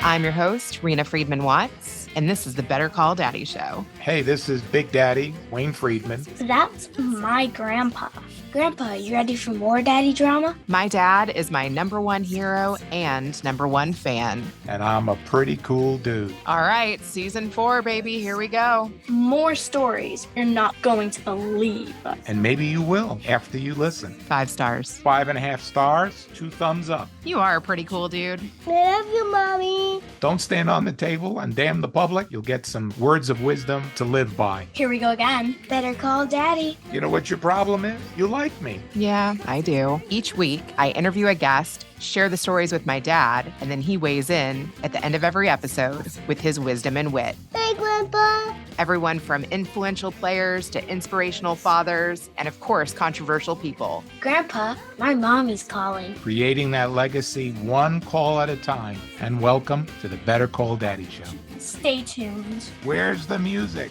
I'm your host, Reena Friedman Watts, and this is the Better Call Daddy Show. Hey, this is Big Daddy, Wayne Friedman. That's my grandpa. Grandpa, you ready for more daddy drama? My dad is my number one hero and number one fan. And I'm a pretty cool dude. All right, season 4, baby. Here we go. More stories you're not going to believe. And maybe you will after you listen. 5 stars. 5.5 stars, 2 thumbs up. You are a pretty cool dude. I love you, Mommy. Don't stand on the table and damn the public. You'll get some words of wisdom to live by. Here we go again. Better call Daddy. You know what your problem is? You like me. Yeah, I do. Each week, I interview a guest, share the stories with my dad, and then he weighs in at the end of every episode with his wisdom and wit. Hey, Grandpa. Everyone from influential players to inspirational fathers, and of course, controversial people. Grandpa, my mommy's calling. Creating that legacy one call at a time. And welcome to the Better Call Daddy Show. Stay tuned. Where's the music?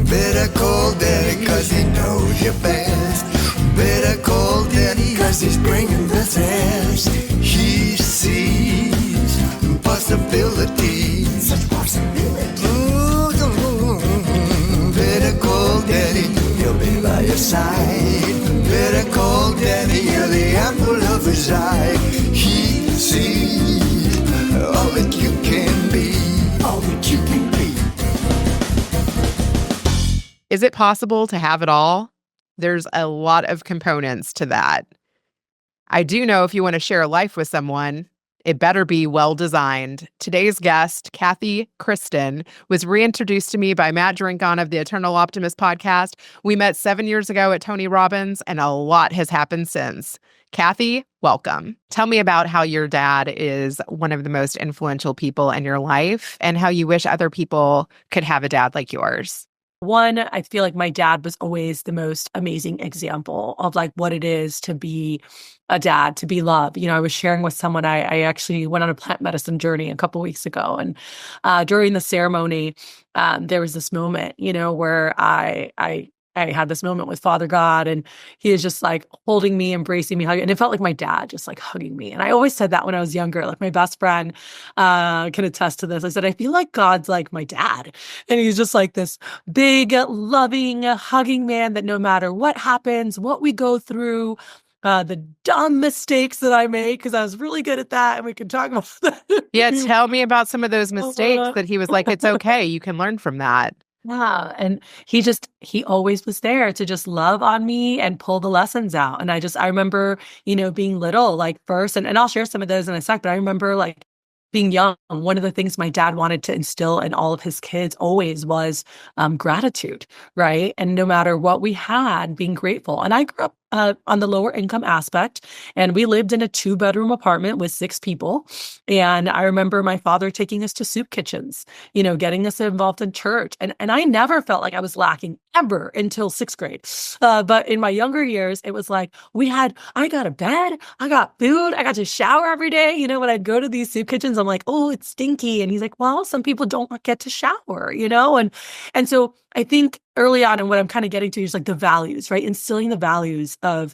Better call Daddy 'cause he knows you best. Better call Daddy 'cause he's bringing the test. He sees possibilities. Such possibilities. Better call Daddy, he'll be by your side. Better call Daddy, you're the apple of his eye. He sees all that you can be. All that you can be. Is it possible to have it all? There's a lot of components to that. I do know if you want to share a life with someone, it better be well designed. Today's guest, Cathy Christen, was reintroduced to me by Matt Drinkon of the Eternal Optimist podcast. We met 7 years ago at Tony Robbins, and a lot has happened since. Cathy, welcome. Tell me about how your dad is one of the most influential people in your life and how you wish other people could have a dad like yours. One, I feel like my dad was always the most amazing example of like what it is to be a dad, to be loved. You know, I was sharing with someone, I actually went on a plant medicine journey a couple weeks ago. And during the ceremony, there was this moment, you know, where I had this moment with Father God, and he is just like holding me, embracing me, hugging. And it felt like my dad just like hugging me. And I always said that when I was younger, like my best friend can attest to this. I said, I feel like God's like my dad. And he's just like this big, loving, hugging man that no matter what happens, what we go through, the dumb mistakes that I made, because I was really good at that. And we can talk about that. Yeah, tell me about some of those mistakes that he was like, it's okay. You can learn from that. Yeah. And he always was there to just love on me and pull the lessons out. And I remember, you know, being little, like first, and I'll share some of those in a sec, but I remember like being young, one of the things my dad wanted to instill in all of his kids always was gratitude, right? And no matter what we had, being grateful. And I grew up on the lower income aspect, and we lived in a 2-bedroom apartment with 6 people. And I remember my father taking us to soup kitchens, you know, getting us involved in church. And I never felt like I was lacking ever until 6th grade. But in my younger years, it was like I got a bed, I got food, I got to shower every day. You know, when I'd go to these soup kitchens, I'm like, oh, it's stinky. And he's like, well, some people don't get to shower, you know? And so I think early on, and what I'm kind of getting to is like the values, right? Instilling the values of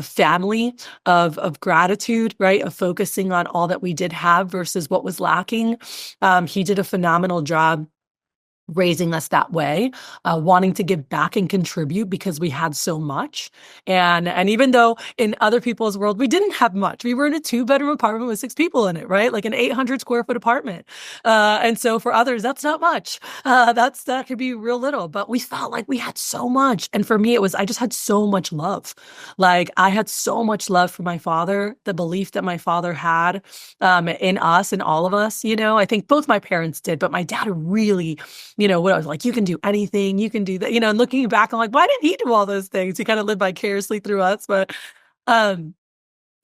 family, of gratitude, right? Of focusing on all that we did have versus what was lacking. He did a phenomenal job raising us that way, wanting to give back and contribute because we had so much. And even though in other people's world, we didn't have much, we were in a 2-bedroom apartment with 6 people in it, right? Like an 800 square foot apartment. And so for others, that's not much. That could be real little, but we felt like we had so much. And for me, I just had so much love. Like I had so much love for my father, the belief that my father had in us and all of us, you know. I think both my parents did, but my dad really, you know, what I was like, you can do anything, you can do that, you know, and looking back, I'm like, why didn't he do all those things? He kind of lived vicariously through us, but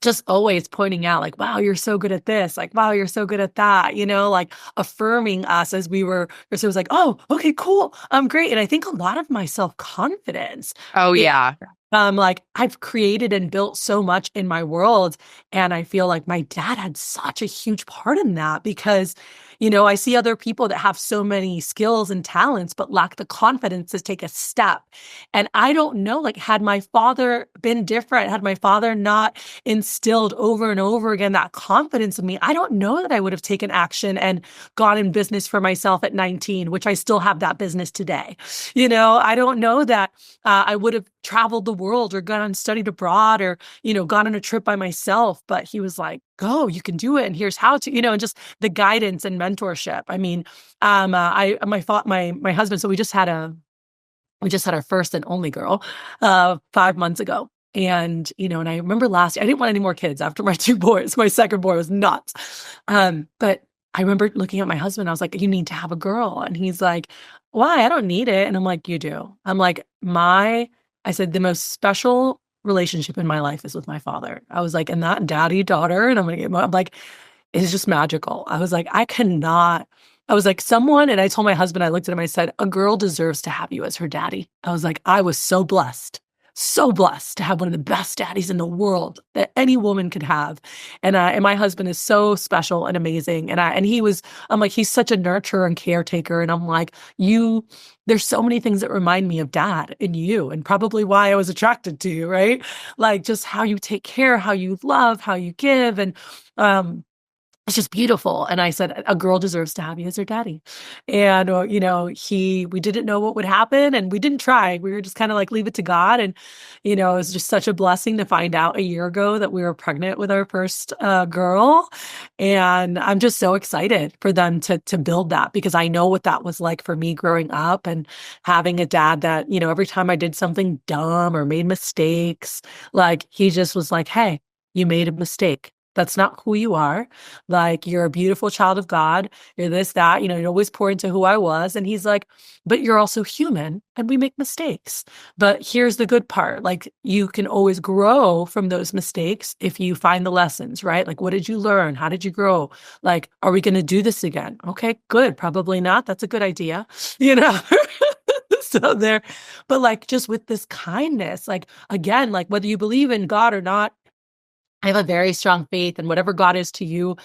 just always pointing out like, wow, you're so good at this. Like, wow, you're so good at that, you know, like affirming us as we were, so it was like, oh, okay, cool. Great. And I think a lot of my self-confidence. Oh, yeah. Like I've created and built so much in my world. And I feel like my dad had such a huge part in that because, I see other people that have so many skills and talents, but lack the confidence to take a step. And I don't know, like, had my father been different, had my father not instilled over and over again that confidence in me, I don't know that I would have taken action and gone in business for myself at 19, which I still have that business today. I don't know that I would have traveled the world or gone and studied abroad or, gone on a trip by myself. But he was like, go, you can do it. And here's how to, and just the guidance and mentorship. I mean, my husband, so we just had our first and only girl 5 months ago. And, and I remember last year, I didn't want any more kids after my 2 boys. My second boy was nuts. But I remember looking at my husband, I was like, you need to have a girl. And he's like, why? I don't need it. And I'm like, you do. I'm like, I said, the most special relationship in my life is with my father. I was like, and that daddy daughter, and I'm like, it's just magical. I was like, I was like, and I told my husband, I looked at him, I said, a girl deserves to have you as her daddy. I was like, I was so blessed to have one of the best daddies in the world that any woman could have. And my husband is so special and amazing. I'm like, he's such a nurturer and caretaker. And I'm like, there's so many things that remind me of dad and you, and probably why I was attracted to you, right? Like just how you take care, how you love, how you give. And, it's just beautiful. And I said, a girl deserves to have you as her daddy. And, we didn't know what would happen and we didn't try. We were just kind of like, leave it to God. And, it was just such a blessing to find out a year ago that we were pregnant with our first girl. And I'm just so excited for them to build that, because I know what that was like for me growing up and having a dad that, every time I did something dumb or made mistakes, like he just was like, hey, you made a mistake. That's not who you are. Like, you're a beautiful child of God. You're this, that, you always pour into who I was. And he's like, but you're also human and we make mistakes. But here's the good part. Like, you can always grow from those mistakes if you find the lessons, right? Like, what did you learn? How did you grow? Like, are we going to do this again? Okay, good. Probably not. That's a good idea. So there, but like, just with this kindness, like, again, like whether you believe in God or not, I have a very strong faith in whatever God is to you.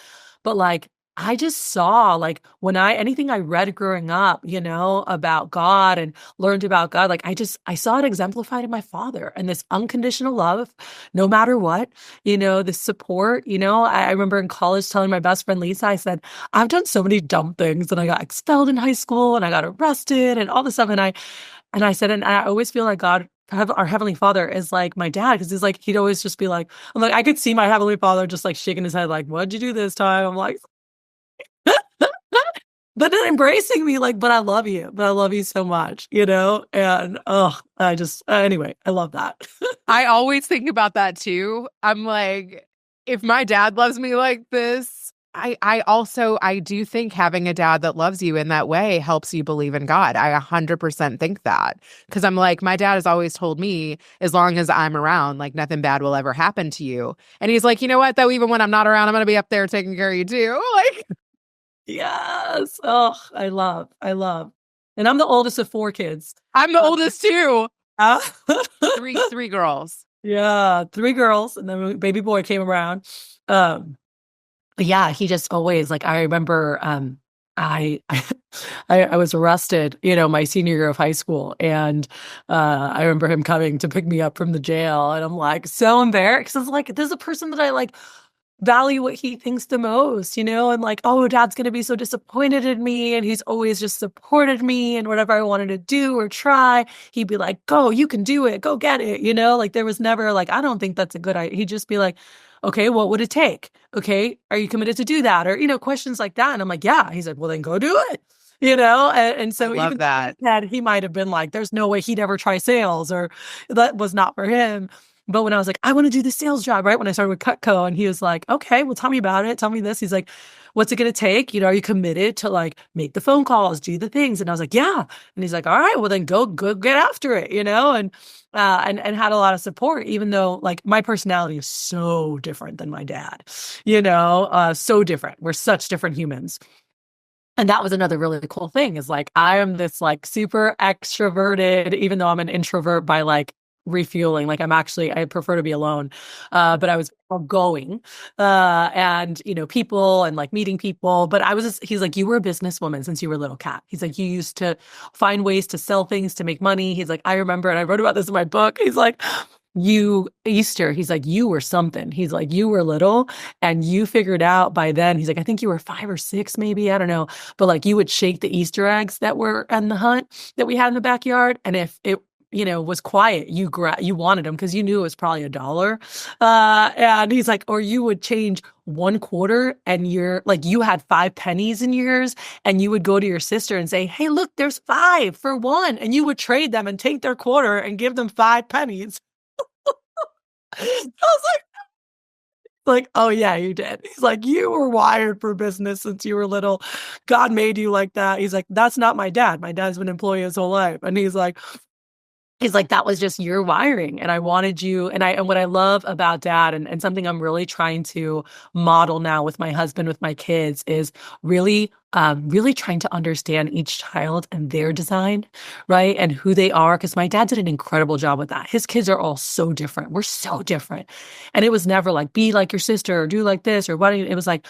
But like, I just saw like anything I read growing up, about God and learned about God, like I saw it exemplified in my father, and this unconditional love, no matter what, this support, I remember in college telling my best friend, Lisa, I said, I've done so many dumb things and I got expelled in high school and I got arrested and all this stuff. And I said, and I always feel like God, our Heavenly Father, is like my dad, because he's like, he'd always just be like, I'm like, I could see my Heavenly Father just like shaking his head like, what'd you do this time? I'm like, but then embracing me like, but I love you so much, and anyway, I love that. I always think about that too. I'm like, if my dad loves me like this, I do think having a dad that loves you in that way helps you believe in God. I 100% think that, because I'm like, my dad has always told me, as long as I'm around, like nothing bad will ever happen to you. And he's like, you know what, though, even when I'm not around, I'm going to be up there taking care of you too. Like, yes. Oh, I love. And I'm the oldest of 4 kids. I'm the oldest too. Three girls. Yeah, 3 girls. And then when baby boy came around. But yeah, he just always, like, I remember I was arrested, my senior year of high school. And I remember him coming to pick me up from the jail. And I'm like, so embarrassed. Because it's like, there's a person that I like value what he thinks the most, and like, oh, dad's going to be so disappointed in me. And he's always just supported me. And whatever I wanted to do or try, he'd be like, go, you can do it. Go get it. Like there was never like, I don't think that's a good idea. He'd just be like, okay, what would it take? Okay, are you committed to do that? Or, questions like that. And I'm like, yeah. He's like, well, then go do it. And so I love even that. he might have been like, there's no way he'd ever try sales, or that was not for him. But when I was like, I want to do the sales job, right? When I started with Cutco, and he was like, okay, well, tell me about it. Tell me this. He's like, what's it going to take? Are you committed to like make the phone calls, do the things? And I was like, yeah. And he's like, all right, well then go get after it, and had a lot of support, even though like my personality is so different than my dad, so different. We're such different humans. And that was another really cool thing, is like, I am this like super extroverted, even though I'm an introvert by like refueling. Like I prefer to be alone. But I was going, and, people and like meeting people. But he's like, you were a businesswoman since you were a little cat. He's like, you used to find ways to sell things to make money. He's like, I remember, and I wrote about this in my book. He's like, he's like, you were something. He's like, you were little and you figured out by then. He's like, I think you were 5 or 6, maybe. I don't know. But like, you would shake the Easter eggs that were in the hunt that we had in the backyard. And if it, was quiet, you wanted them because you knew it was probably $1. And he's like, or you would change 1 quarter and you're like, you had 5 pennies in yours and you would go to your sister and say, hey, look, there's 5 for 1. And you would trade them and take their quarter and give them 5 pennies. I was like, oh yeah, you did. He's like, you were wired for business since you were little. God made you like that. He's like, that's not my dad. My dad's been an employee his whole life. And he's like, that was just your wiring. And I wanted you. And what I love about dad and something I'm really trying to model now with my husband, with my kids, is really trying to understand each child and their design, right? And who they are. Because my dad did an incredible job with that. His kids are all so different. We're so different. And it was never like, be like your sister or do like this or what. It was like,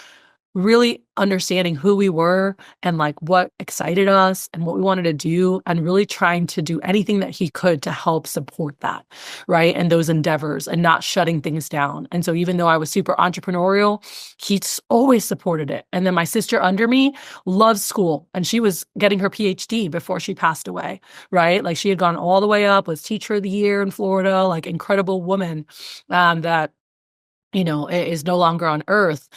really understanding who we were and like what excited us and what we wanted to do, and really trying to do anything that he could to help support that, right? And those endeavors, and not shutting things down. And so even though I was super entrepreneurial, he's always supported it. And then my sister under me loves school, and she was getting her PhD before she passed away, right? Like she had gone all the way up, was teacher of the year in Florida, like incredible woman that is no longer on Earth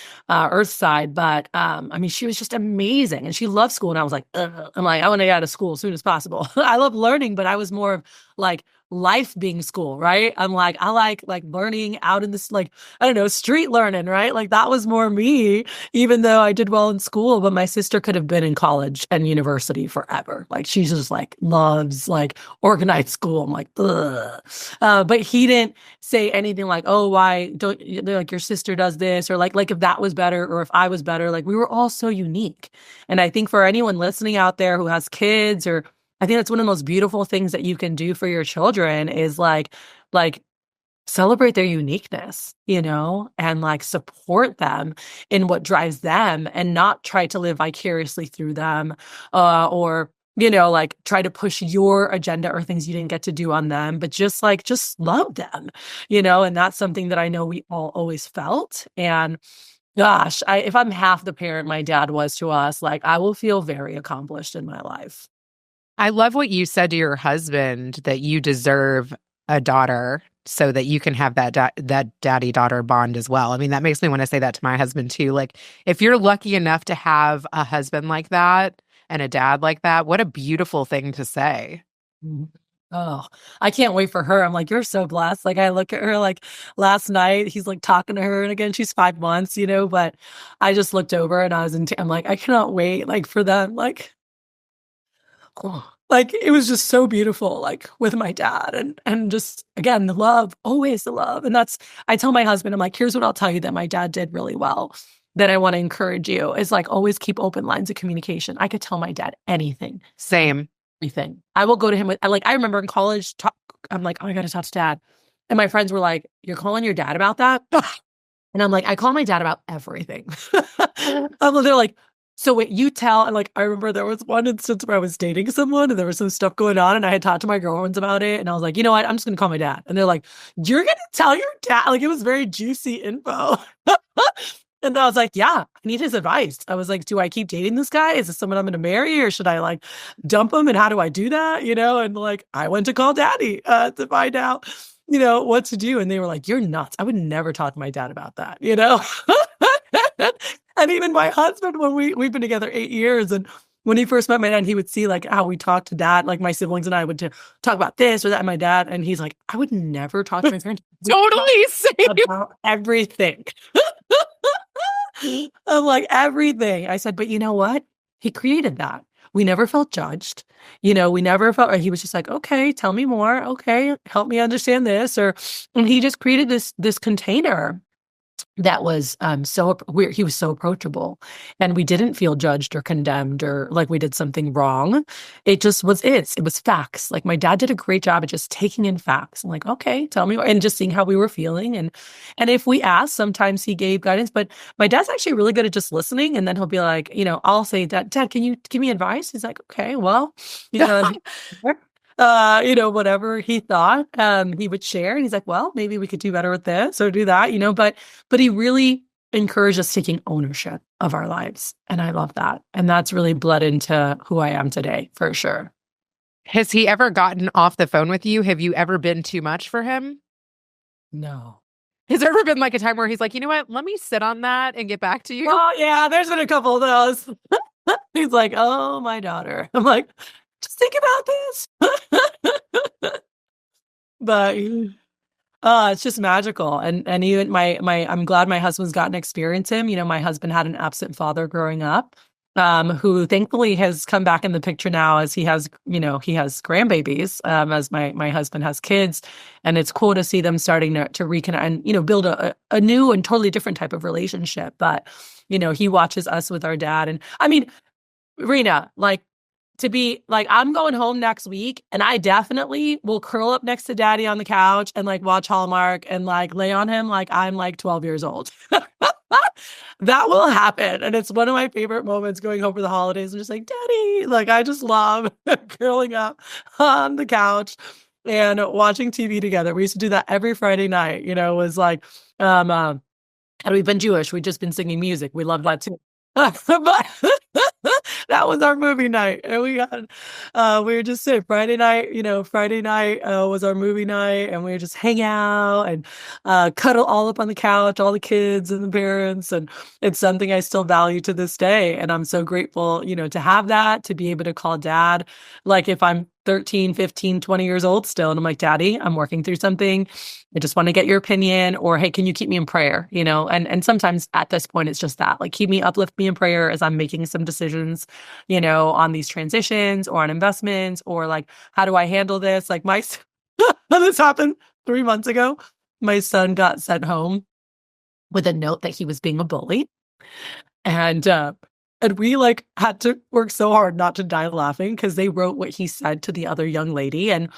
side. But I mean, she was just amazing, and she loved school. And I was like, ugh. I'm like, I want to get out of school as soon as possible. I love learning, but I was more of like life being school, right? I'm like, I like learning out in this, like, I don't know, street learning, right? Like that was more me, even though I did well in school. But my sister could have been in college and university forever. Like she's just like loves like organized school. I'm like, ugh. But he didn't say anything like, oh, why don't like your sister does this, or like if that was better or if I was better. Like we were all so unique. And I think for anyone listening out there who has kids, or I think that's one of the most beautiful things that you can do for your children is like celebrate their uniqueness, and like support them in what drives them, and not try to live vicariously through them, or like try to push your agenda or things you didn't get to do on them, but just love them, and that's something that I know we all always felt. And gosh, if I'm half the parent my dad was to us, like I will feel very accomplished in my life. I love what you said to your husband, that you deserve a daughter so that you can have that daddy-daughter bond as well. I mean, that makes me want to say that to my husband too. Like, if you're lucky enough to have a husband like that and a dad like that, what a beautiful thing to say. Oh, I can't wait for her. I'm like, you're so blessed. Like I look at her like last night, he's like talking to her, and again, she's 5 months, but I just looked over and I'm like, I cannot wait like for them. Like it was just so beautiful, like with my dad, and just again, the love, always the love. And I tell my husband, I'm like, here's what I'll tell you that my dad did really well, that I want to encourage you, is like always keep open lines of communication. I could tell my dad anything. Same. Everything. I will go to him with, I remember in college, I'm like, oh, I got to talk to dad. And my friends were like, you're calling your dad about that? And I'm like, I call my dad about everything. They're like, so wait, you tell. And like, I remember there was one instance where I was dating someone and there was some stuff going on, and I had talked to my girlfriends about it. And I was like, you know what? I'm just going to call my dad. And they're like, you're going to tell your dad? Like, it was very juicy info. And I was like, yeah, I need his advice. I was like, do I keep dating this guy? Is this someone I'm going to marry, or should I like dump him? And how do I do that? And like, I went to call daddy to find out, what to do. And they were like, you're nuts. I would never talk to my dad about that, And even my husband, when we've been together 8 years, and when he first met my dad, he would see like how we talked to dad, like my siblings and I would talk about this or that, and my dad, and he's like, I would never talk to my parents. Totally same. About everything. I'm like, everything. I said, but you know what? He created that. We never felt judged. We never felt, he was just like, okay, tell me more. Okay, help me understand this. And he just created this container that was so weird. He was so approachable, and we didn't feel judged or condemned or like we did something wrong. It just was it was facts. Like my dad did a great job at just taking in facts. I'm like, okay, tell me, and just seeing how we were feeling, and if we asked, sometimes he gave guidance. But my dad's actually really good at just listening, and then he'll be like, I'll say, Dad, can you give me advice? He's like, okay, well, you know. Whatever he thought, he would share. And he's like, well, maybe we could do better with this or do that, but he really encouraged us taking ownership of our lives. And I love that. And that's really bled into who I am today, for sure. Has he ever gotten off the phone with you? Have you ever been too much for him? No. Has there ever been like a time where he's like, you know what, let me sit on that and get back to you? Oh, yeah, there's been a couple of those. He's like, oh, my daughter. I'm like, just think about this. But it's just magical. And even my I'm glad my husband's gotten to experience him. My husband had an absent father growing up, who thankfully has come back in the picture now as he has grandbabies, as my husband has kids. And it's cool to see them starting to reconnect and, build a new and totally different type of relationship. But, he watches us with our dad. And I mean, Reena, to be like, I'm going home next week and I definitely will curl up next to daddy on the couch and watch Hallmark and lay on him like I'm 12 years old. That will happen. And it's one of my favorite moments going home for the holidays. I'm just like, Daddy, I just love curling up on the couch and watching TV together. We used to do that every Friday night, it was and we've been Jewish. We've just been singing music. We love that too. But that was our movie night. And we were just sitting Friday night, was our movie night, and we were just hang out and cuddle all up on the couch, all the kids and the parents. And it's something I still value to this day. And I'm so grateful, to have that, to be able to call dad. If I'm 13, 15, 20 years old still. And I'm like, Daddy, I'm working through something. I just want to get your opinion, or, hey, can you keep me in prayer? And sometimes at this point, it's just that, uplift me in prayer as I'm making some decisions, on these transitions or on investments, or how do I handle this? This happened 3 months ago. My son got sent home with a note that he was being a bully. And we had to work so hard not to die laughing because they wrote what he said to the other young lady. And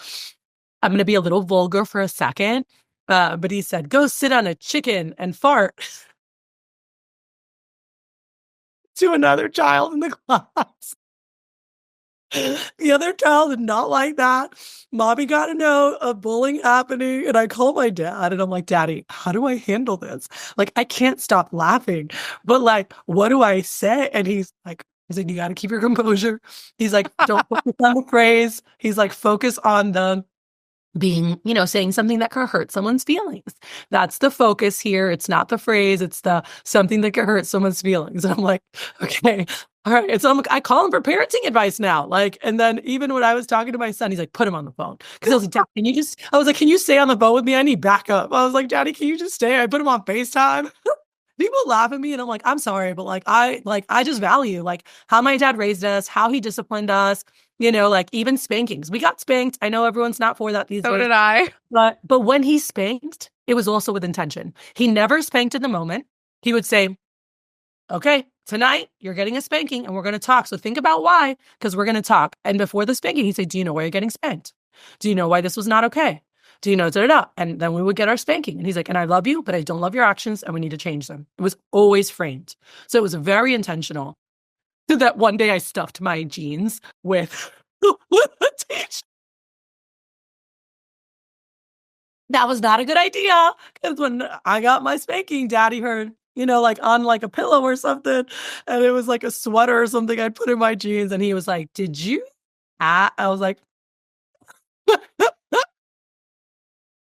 I'm going to be a little vulgar for a second, but he said, go sit on a chicken and fart to another child in the class. The other child did not like that. Mommy got a note of bullying happening, and I called my dad, and I'm like, Daddy, how do I handle this? I can't stop laughing, but what do I say? And he's like, you got to keep your composure. He's like, don't focus on the phrase. He's like, focus on the being, saying something that could hurt someone's feelings. That's the focus here. It's not the phrase. It's the something that could hurt someone's feelings. And I'm like, okay. All right. And so I call him for parenting advice now. And then even when I was talking to my son, he's like, put him on the phone. Cause I was like, Dad, I was like, can you stay on the phone with me? I need backup. I was like, Daddy, can you just stay? I put him on FaceTime. People laugh at me and I'm like, I'm sorry, but I just value how my dad raised us, how he disciplined us, even spankings. We got spanked. I know everyone's not for that these days. So did I. But when he spanked, it was also with intention. He never spanked in the moment. He would say, okay, tonight you're getting a spanking and we're going to talk. So think about why, because we're going to talk. And before the spanking, he'd say, do you know why you're getting spanked? Do you know why this was not okay? Do you know, da-da-da? And then we would get our spanking. And he's like, and I love you, but I don't love your actions and we need to change them. It was always framed. So it was very intentional. So that one day I stuffed my jeans with a t-shirt. That was not a good idea. Because when I got my spanking, Daddy heard, on a pillow or something. And it was a sweater or something I'd put in my jeans. And he was like, did you? I was like,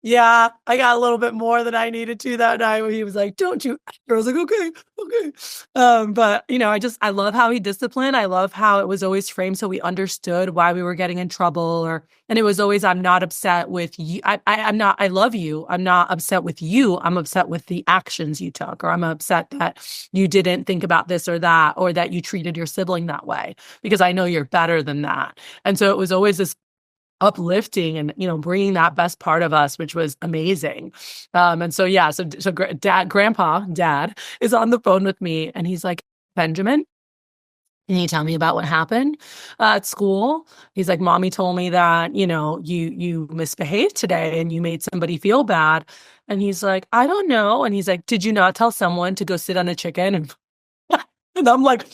yeah, I got a little bit more than I needed to that night when he was like, don't you? I was like, okay. But, I love how he disciplined. I love how it was always framed so we understood why we were getting in trouble. And it was always, I'm not upset with you. I love you. I'm not upset with you. I'm upset with the actions you took, or I'm upset that you didn't think about this or that, or that you treated your sibling that way, because I know you're better than that. And so it was always this uplifting and, bringing that best part of us, which was amazing. And so, yeah, so dad is on the phone with me and he's like, Benjamin, can you tell me about what happened at school? He's like, Mommy told me that, you misbehaved today and you made somebody feel bad. And he's like, I don't know. And he's like, did you not tell someone to go sit on a chicken? And I'm like,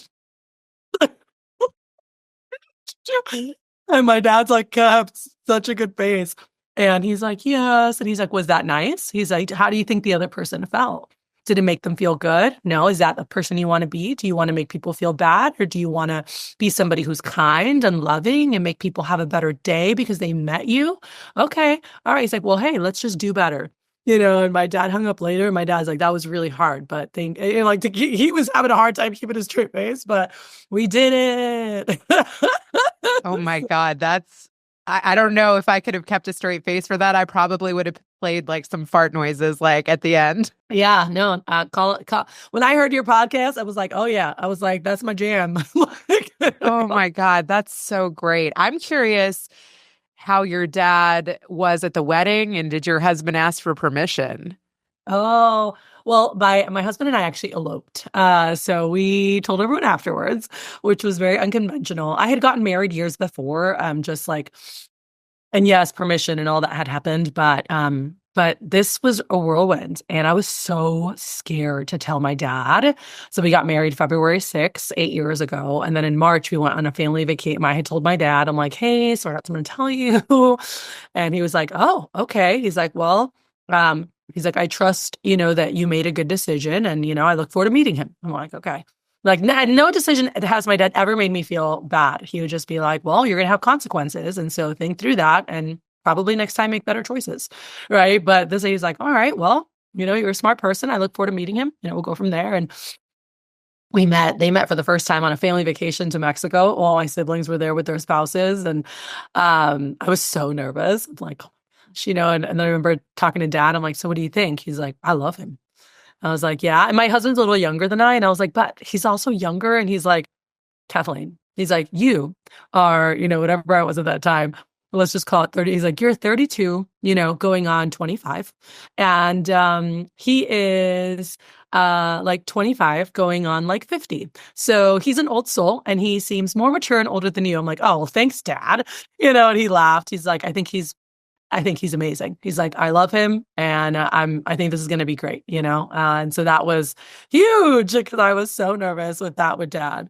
and my dad's like, kept such a good face. And he's like, yes. And he's like, was that nice? He's like, how do you think the other person felt? Did it make them feel good? No. Is that the person you want to be? Do you want to make people feel bad? Or do you want to be somebody who's kind and loving and make people have a better day because they met you? Okay. All right. He's like, well, hey, let's just do better. And my dad hung up later. And my dad's like, that was really hard. But he was having a hard time keeping a straight face, but we did it. Oh my God. I don't know if I could have kept a straight face for that. I probably would have played like some fart noises like at the end. Yeah, no. Call. When I heard your podcast, I was like, oh yeah. I was like, that's my jam. Oh my God. That's so great. I'm curious how your dad was at the wedding, and did your husband ask for permission? Oh, well, my husband and I actually eloped. So we told everyone afterwards, which was very unconventional. I had gotten married years before, just like, and yes, permission and all that had happened, but this was a whirlwind and I was so scared to tell my dad. So we got married February 6th, 8 years ago. And then in March, we went on a family vacation. I had told my dad, I'm like, hey, so I got something to tell you. And he was like, oh, okay. He's like, well, he's like, I trust, that you made a good decision and, I look forward to meeting him. I'm like, okay. Like no decision has my dad ever made me feel bad. He would just be like, well, you're going to have consequences. And so think through that and probably next time make better choices. Right. But this he's like, all right, well, you're a smart person. I look forward to meeting him. We'll go from there. And they met for the first time on a family vacation to Mexico. All my siblings were there with their spouses. And I was so nervous. I'm like, and then I remember talking to dad. I'm like, so what do you think? He's like, I love him. I was like, yeah. And my husband's a little younger than I. And I was like, but he's also younger. And he's like, Kathleen, he's like, you are, whatever I was at that time. Let's just call it 30. He's like, you're 32, going on 25. And he is like 25 going on like 50. So he's an old soul and he seems more mature and older than you. I'm like, oh, well, thanks, Dad. And he laughed. He's like, I think he's amazing. He's like, I love him. And I think this is going to be great, and so that was huge because I was so nervous with Dad.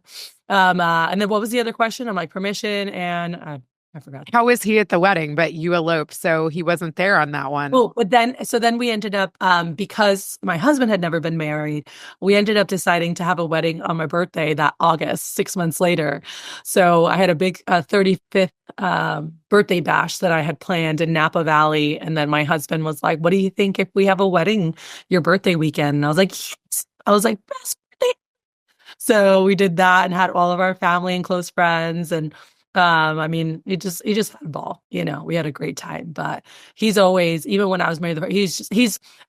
And then what was the other question? I'm like, permission. And I forgot. How was he at the wedding? But you eloped, so he wasn't there on that one. Well, but then we ended up, because my husband had never been married, we ended up deciding to have a wedding on my birthday that August, 6 months later. So I had a big 35th birthday bash that I had planned in Napa Valley. And then my husband was like, what do you think if we have a wedding your birthday weekend? And I was like, yes. I was like, best birthday. So we did that and had all of our family and close friends. And he just had a ball, we had a great time, but he's always, even when I was married,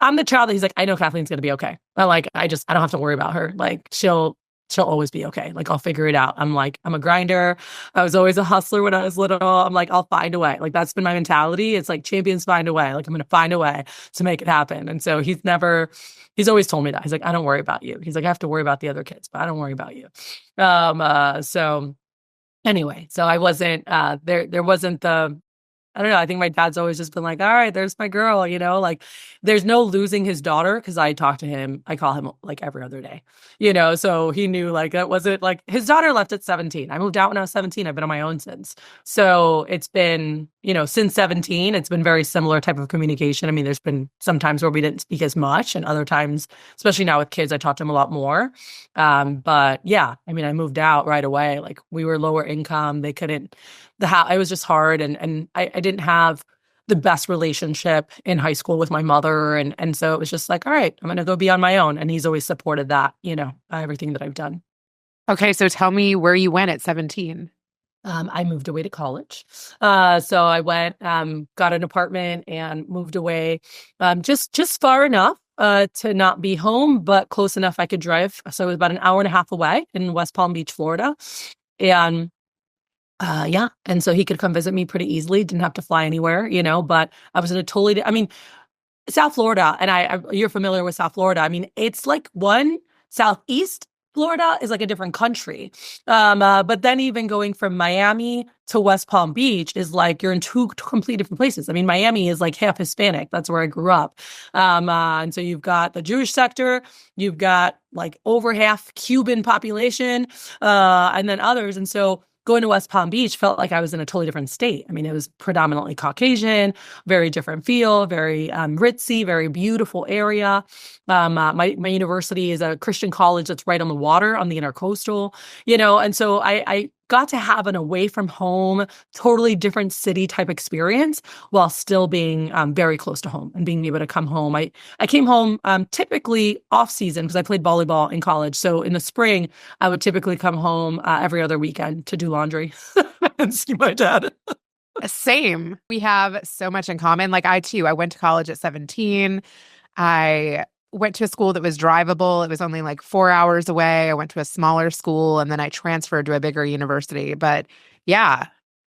I'm the child that he's like, I know Kathleen's going to be okay. I don't have to worry about her. Like she'll always be okay. Like I'll figure it out. I'm like, I'm a grinder. I was always a hustler when I was little. I'm like, I'll find a way. Like that's been my mentality. It's like champions find a way. Like I'm going to find a way to make it happen. And so he's always told me that. He's like, I don't worry about you. He's like, I have to worry about the other kids, but I don't worry about you. So anyway, so I wasn't, there wasn't I don't know. I think my dad's always just been like, all right, there's my girl, like there's no losing his daughter. Cause I talk to him, I call him like every other day, so he knew like that wasn't like his daughter left at 17. I moved out when I was 17. I've been on my own since. So it's been, since 17, it's been very similar type of communication. I mean, there's been some times where we didn't speak as much and other times, especially now with kids, I talk to him a lot more. But yeah, I mean, I moved out right away. Like we were lower income. They couldn't, it was just hard. And I didn't have the best relationship in high school with my mother. And so it was just like, all right, I'm going to go be on my own. And he's always supported that, everything that I've done. Okay. So tell me where you went at 17. I moved away to college. So I went, got an apartment and moved away, just far enough to not be home, but close enough I could drive. So it was about an hour and a half away in West Palm Beach, Florida. And Yeah. And so he could come visit me pretty easily. Didn't have to fly anywhere, but I was in a totally, I mean, South Florida, and you're familiar with South Florida. I mean, it's like Southeast Florida is like a different country. But then even going from Miami to West Palm Beach is like you're in two completely different places. I mean, Miami is like half Hispanic. That's where I grew up. And so you've got the Jewish sector, you've got like over half Cuban population, and then others. And so going to West Palm Beach felt like I was in a totally different state. I mean, it was predominantly Caucasian, very different feel, very ritzy, very beautiful area. My university is a Christian college that's right on the water on the intercoastal, and so I got to have an away from home, totally different city type experience while still being very close to home and being able to come home. I came home typically off season because I played volleyball in college. So in the spring, I would typically come home every other weekend to do laundry and see my dad. Same. We have so much in common. Like I went to college at 17. I went to a school that was drivable. It was only like 4 hours away. I went to a smaller school and then I transferred to a bigger university. But yeah,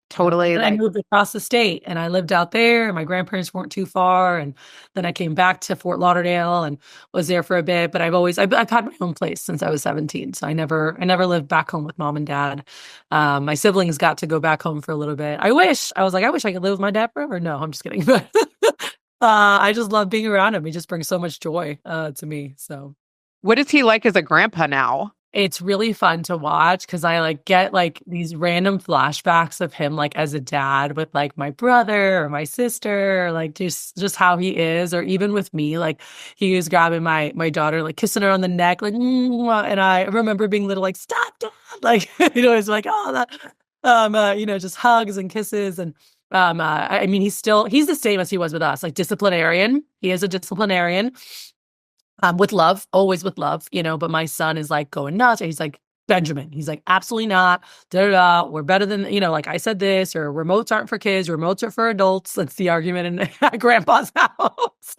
totally. And I moved across the state and I lived out there and my grandparents weren't too far. And then I came back to Fort Lauderdale and was there for a bit. But I've had my own place since I was 17. So I never lived back home with mom and dad. My siblings got to go back home for a little bit. I wish I could live with my dad forever. No, I'm just kidding. But I just love being around him. He just brings so much joy to me. So what is he like as a grandpa now? it's really fun to watch because I like get like these random flashbacks of him like as a dad with like my brother or my sister, or, like just how he is, or even with me, like he was grabbing my daughter, like kissing her on the neck, like "Mwah," and I remember being little, like stop, Dad. Like it's like oh that just hugs and kisses and. I mean, he's the same as he was with us, like disciplinarian. He is a disciplinarian. With love, always with love, but my son is like going nuts. He's like, Benjamin, he's like, absolutely not. We're better than, like I said this, or remotes aren't for kids, remotes are for adults. That's the argument in grandpa's house.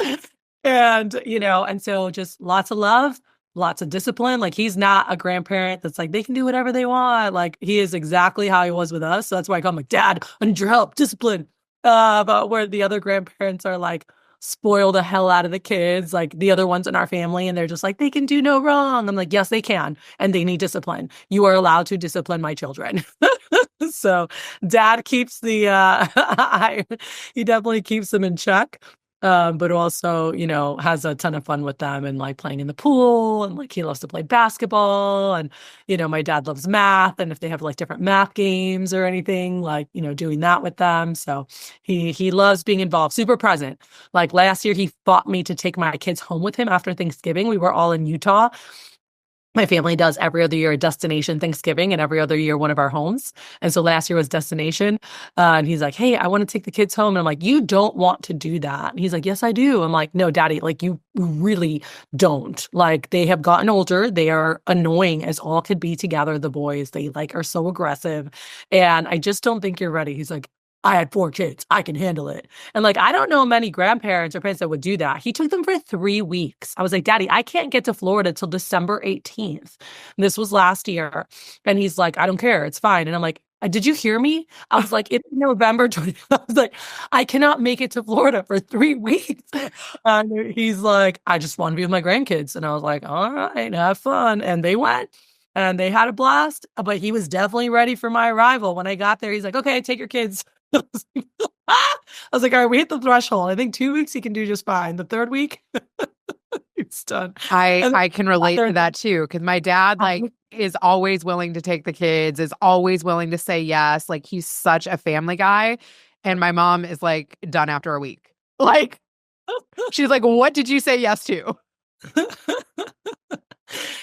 And so just lots of love, lots of discipline. Like he's not a grandparent that's like, they can do whatever they want. Like he is exactly how he was with us. So that's why I call him like, Dad, I need your help, discipline. But where the other grandparents are like, spoil the hell out of the kids, like the other ones in our family, and they're just like, they can do no wrong. I'm like, yes, they can, and they need discipline. You are allowed to discipline my children. So Dad keeps he definitely keeps them in check, but also, has a ton of fun with them and like playing in the pool, and like he loves to play basketball, and my dad loves math, and if they have like different math games or anything, like doing that with them. So he loves being involved, super present. Like last year, he fought me to take my kids home with him after Thanksgiving. We were all in Utah. My family does every other year a destination Thanksgiving, and every other year one of our homes. And so last year was destination. And he's like, hey, I want to take the kids home. And I'm like, you don't want to do that. And he's like, yes, I do. I'm like, no, Daddy, like you really don't. Like they have gotten older. They are annoying as all could be together. The boys, they like are so aggressive. And I just don't think you're ready. He's like, I had 4 kids. I can handle it. And like, I don't know many grandparents or parents that would do that. He took them for 3 weeks. I was like, Daddy, I can't get to Florida till December 18th. And this was last year. And he's like, I don't care. It's fine. And I'm like, did you hear me? I was like, it's November 20th. I was like, I cannot make it to Florida for 3 weeks. And he's like, I just want to be with my grandkids. And I was like, all right, have fun. And they went. And they had a blast. But he was definitely ready for my arrival. When I got there, he's like, okay, take your kids. I was like, all right, we hit the threshold. I think 2 weeks he can do just fine. The 3rd week, it's done. I can relate to that too, because my dad is always willing to take the kids, is always willing to say yes. Like he's such a family guy. And my mom is like done after a week. Like she's like, what did you say yes to?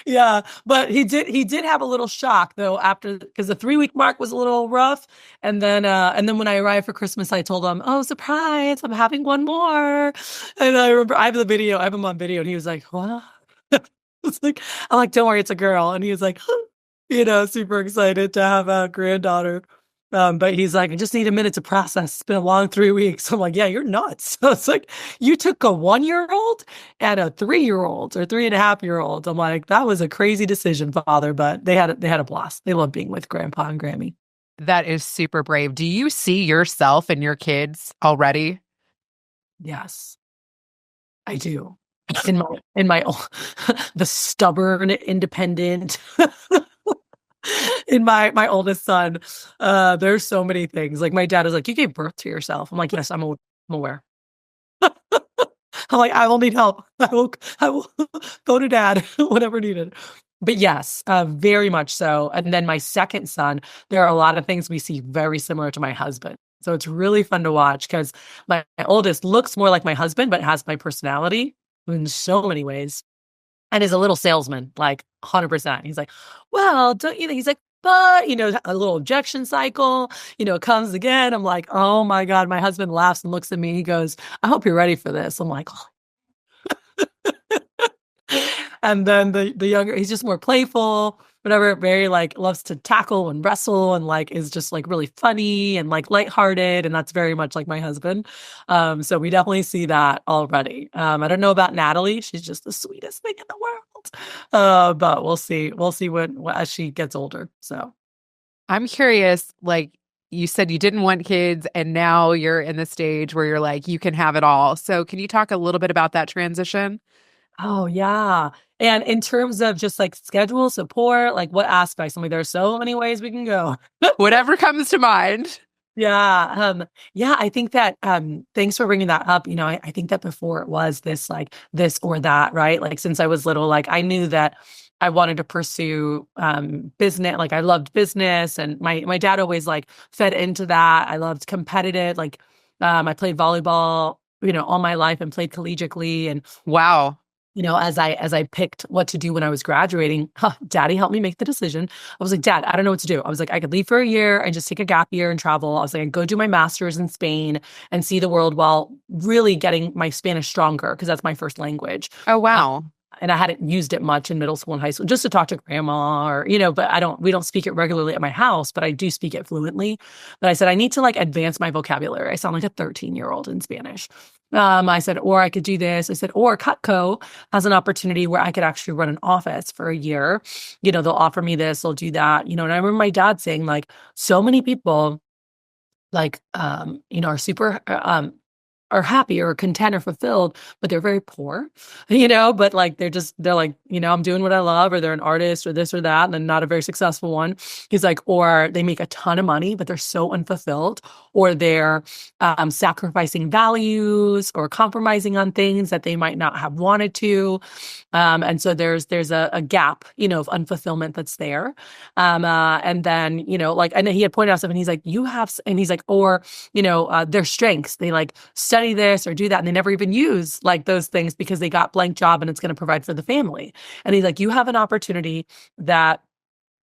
Yeah, but he did have a little shock though after, because the 3-week mark was a little rough, and then when I arrived for Christmas, I told him, "Oh, surprise! I'm having one more." And I remember I have him on video, and he was like, "What?" It's like, I'm like, "Don't worry, it's a girl," and he was like, super excited to have a granddaughter. But he's like, I just need a minute to process. It's been a long 3 weeks. I'm like, yeah, you're nuts. So it's like, you took a 1-year-old and a 3-year-old or 3.5-year-old. I'm like, that was a crazy decision, Father. But they had a blast. They love being with Grandpa and Grammy. That is super brave. Do you see yourself and your kids already? Yes, I do. In my the stubborn, independent in my oldest son. There's so many things. Like my dad is like, you gave birth to yourself. I'm like, yes, I'm aware. I'm like, I will need help. I will go to dad whenever needed. But yes, very much so. And then my second son, there are a lot of things we see very similar to my husband. So it's really fun to watch because my oldest looks more like my husband, but has my personality in so many ways and is a little salesman, like 100%. He's like, well, don't you think? He's like, but, a little objection cycle, it comes again. I'm like, oh my God. My husband laughs and looks at me. He goes, I hope you're ready for this. I'm like, and then the younger, he's just more playful, whatever, very like loves to tackle and wrestle and like is just like really funny and like lighthearted. And that's very much like my husband. So we definitely see that already. I don't know about Natalie. She's just the sweetest thing in the world. But we'll see. We'll see when as she gets older. So I'm curious, like you said you didn't want kids and now you're in the stage where you're like, you can have it all. So can you talk a little bit about that transition? oh, yeah. And in terms of just like schedule support, like what aspects? I mean, there's so many ways we can go. Whatever comes to mind. Yeah. Yeah, I think that thanks for bringing that up. I think that before it was this like this or that, right? Like since I was little, like I knew that I wanted to pursue business. Like I loved business and my dad always like fed into that. I loved competitive, like I played volleyball, all my life and played collegiately. And Wow. as I picked what to do when I was graduating, daddy helped me make the decision. I was like, Dad, I don't know what to do. I was like, I could leave for a year and just take a gap year and travel. I was like, I'd go do my master's in Spain and see the world while really getting my Spanish stronger because that's my first language. Oh, wow. And I hadn't used it much in middle school and high school, just to talk to grandma or, but we don't speak it regularly at my house, but I do speak it fluently. But I said, I need to like advance my vocabulary. I sound like a 13-year-old in Spanish. I said, or I could do this. I said, or Cutco has an opportunity where I could actually run an office for a year. They'll offer me this, they'll do that. And I remember my dad saying like, so many people like, are super, are happy or content or fulfilled, but they're very poor, but like, they're like, I'm doing what I love, or they're an artist or this or that, and then not a very successful one. He's like, or they make a ton of money, but they're so unfulfilled, or they're sacrificing values or compromising on things that they might not have wanted to. And so there's a gap, of unfulfillment that's there. And then, like, and he had pointed out something, he's like, and he's like, or, their strengths, they like study this or do that. And they never even use like those things because they got blank job and it's going to provide for the family. And he's like, you have an opportunity that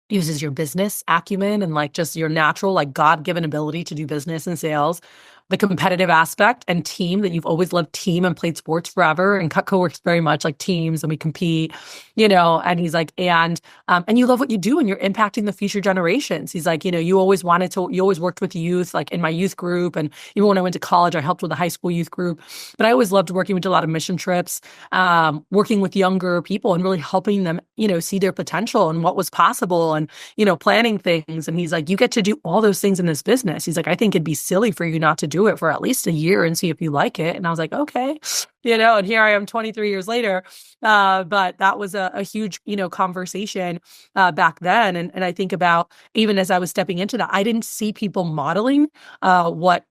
uses your business acumen and like just your natural, like God-given ability to do business and sales, the competitive aspect and team that you've always loved team and played sports forever. And Cutco works very much like teams and we compete, and he's like, and you love what you do and you're impacting the future generations. He's like, you always worked with youth, like in my youth group. And even when I went to college, I helped with the high school youth group, but I always loved working with a lot of mission trips, working with younger people and really helping them, see their potential and what was possible and, planning things. And he's like, you get to do all those things in this business. He's like, I think it'd be silly for you not to do it for at least a year and see if you like it. And I was like, okay, and here I am 23 years later. But that was a huge, conversation back then. And I think about even as I was stepping into that, I didn't see people modeling what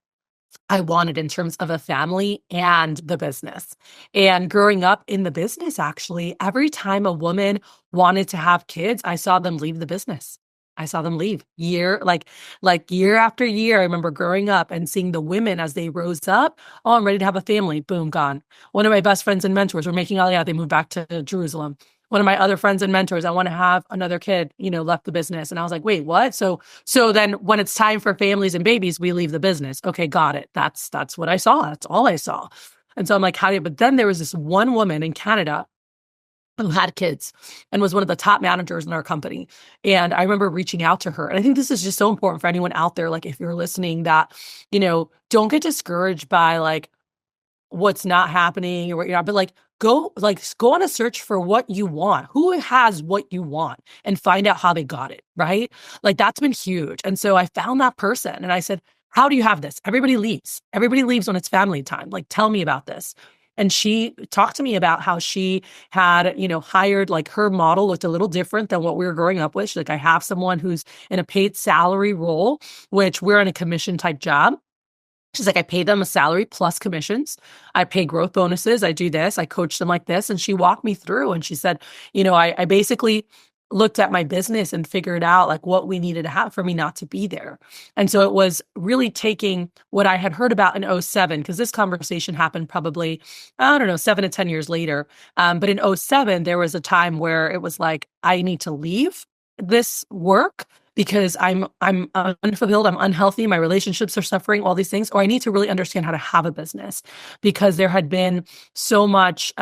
I wanted in terms of a family and the business. And growing up in the business, actually, every time a woman wanted to have kids, I saw them leave the business. I saw them leave year after year. I remember growing up and seeing the women as they rose up. Oh, I'm ready to have a family. Boom, gone. One of my best friends and mentors were making Aliyah. They moved back to Jerusalem. One of my other friends and mentors, I want to have another kid, left the business. And I was like, wait, what? So then when it's time for families and babies, we leave the business. Okay, got it. That's what I saw. That's all I saw. And so I'm like, but then there was this one woman in Canada who had kids and was one of the top managers in our company. And I remember reaching out to her. And I think this is just so important for anyone out there. Like if you're listening that, don't get discouraged by like what's not happening or what you're not, but like, go on a search for what you want. Who has what you want and find out how they got it, right? Like that's been huge. And so I found that person and I said, how do you have this? Everybody leaves. Everybody leaves when it's family time. Like, tell me about this. And she talked to me about how she had, hired, like her model looked a little different than what we were growing up with. She's like, I have someone who's in a paid salary role, which we're in a commission type job. She's like, I pay them a salary plus commissions. I pay growth bonuses. I do this. I coach them like this. And she walked me through and she said, I basically looked at my business and figured out like what we needed to have for me not to be there. And so it was really taking what I had heard about in '07, because this conversation happened probably, 7 to 10 years later. But in '07, there was a time where it was like, I need to leave this work because I'm unfulfilled, I'm unhealthy, my relationships are suffering, all these things, or I need to really understand how to have a business because there had been so much,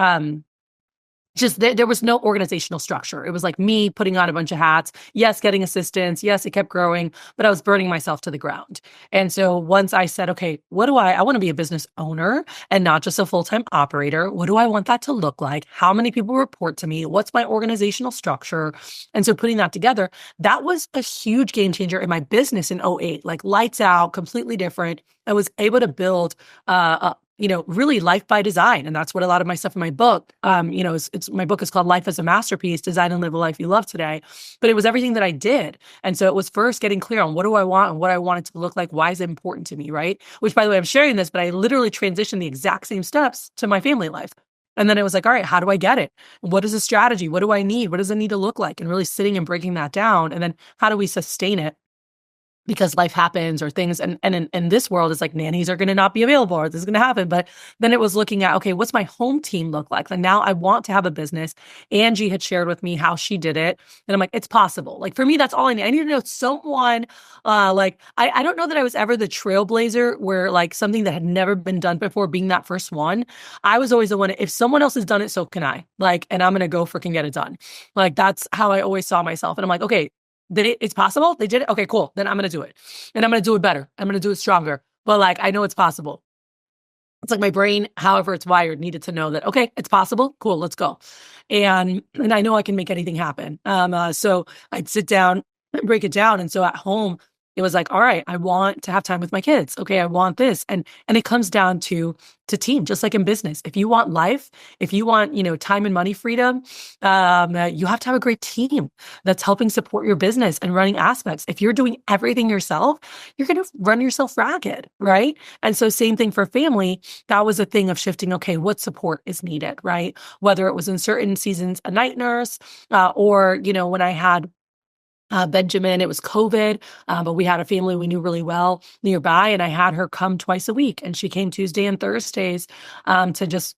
there was no organizational structure. It was like me putting on a bunch of hats. Yes, getting assistance. Yes, it kept growing, but I was burning myself to the ground. And so once I said, okay, I want to be a business owner and not just a full-time operator. What do I want that to look like? How many people report to me? What's my organizational structure? And so putting that together, that was a huge game changer in my business in '08, like lights out, completely different. I was able to build really life by design. And that's what a lot of my stuff in my book, my book is called Life as a Masterpiece, Design and Live a Life You Love Today. But it was everything that I did. And so it was first getting clear on what do I want and what I want it to look like? Why is it important to me, right? Which, by the way, I'm sharing this, but I literally transitioned the exact same steps to my family life. And then it was like, all right, how do I get it? What is the strategy? What do I need? What does it need to look like? And really sitting and breaking that down. And then how do we sustain it? Because life happens or things, and in this world, it's like nannies are going to not be available or this is going to happen. But then it was looking at, okay, what's my home team look like? And now I want to have a business. Angie had shared with me how she did it. And I'm like, it's possible. Like for me, that's all I need. I need to know someone, I don't know that I was ever the trailblazer where like something that had never been done before being that first one. I was always the one, if someone else has done it, so can I. Like, and I'm going to go freaking get it done. Like that's how I always saw myself. And I'm like, okay, it's possible. They did it. Okay, cool. Then I'm going to do it and I'm going to do it better. I'm going to do it stronger. But like, I know it's possible. It's like my brain, however it's wired, needed to know that, okay, it's possible. Cool. Let's go. And I know I can make anything happen. So I'd sit down and break it down. And so at home, it was like, all right, I want to have time with my kids. Okay, I want this. And it comes down to team, just like in business. If you want life, if you want, time and money freedom, you have to have a great team that's helping support your business and running aspects. If you're doing everything yourself, you're going to run yourself ragged, right? And so same thing for family. That was a thing of shifting, okay, what support is needed, right? Whether it was in certain seasons, a night nurse, or, when I had Benjamin, it was COVID, but we had a family we knew really well nearby, and I had her come twice a week, and she came Tuesday and Thursdays to just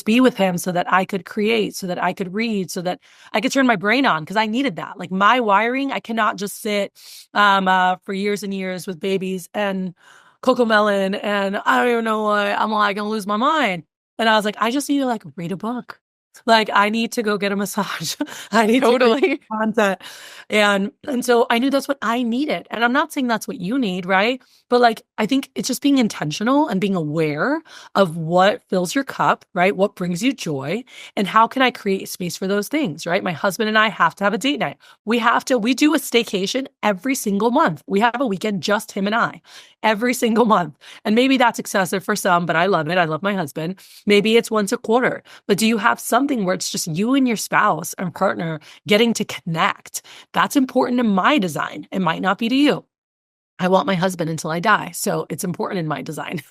be with him so that I could create, so that I could read, so that I could turn my brain on, because I needed that. Like my wiring, I cannot just sit for years and years with babies and Cocomelon, and I don't even know what, I'm like, I'm gonna lose my mind. And I was like, I just need to like read a book. Like I need to go get a massage. I need to create content. And so I knew that's what I needed. And I'm not saying that's what you need, right? But like, I think it's just being intentional and being aware of what fills your cup, right? What brings you joy, and how can I create space for those things, right? My husband and I have to have a date night. We do a staycation every single month. We have a weekend, just him and I, every single month. And maybe that's excessive for some, but I love it. I love my husband. Maybe it's once a quarter, but do you have something where it's just you and your spouse and partner getting to connect? That's important in my design. It might not be to you. I want my husband until I die. So it's important in my design.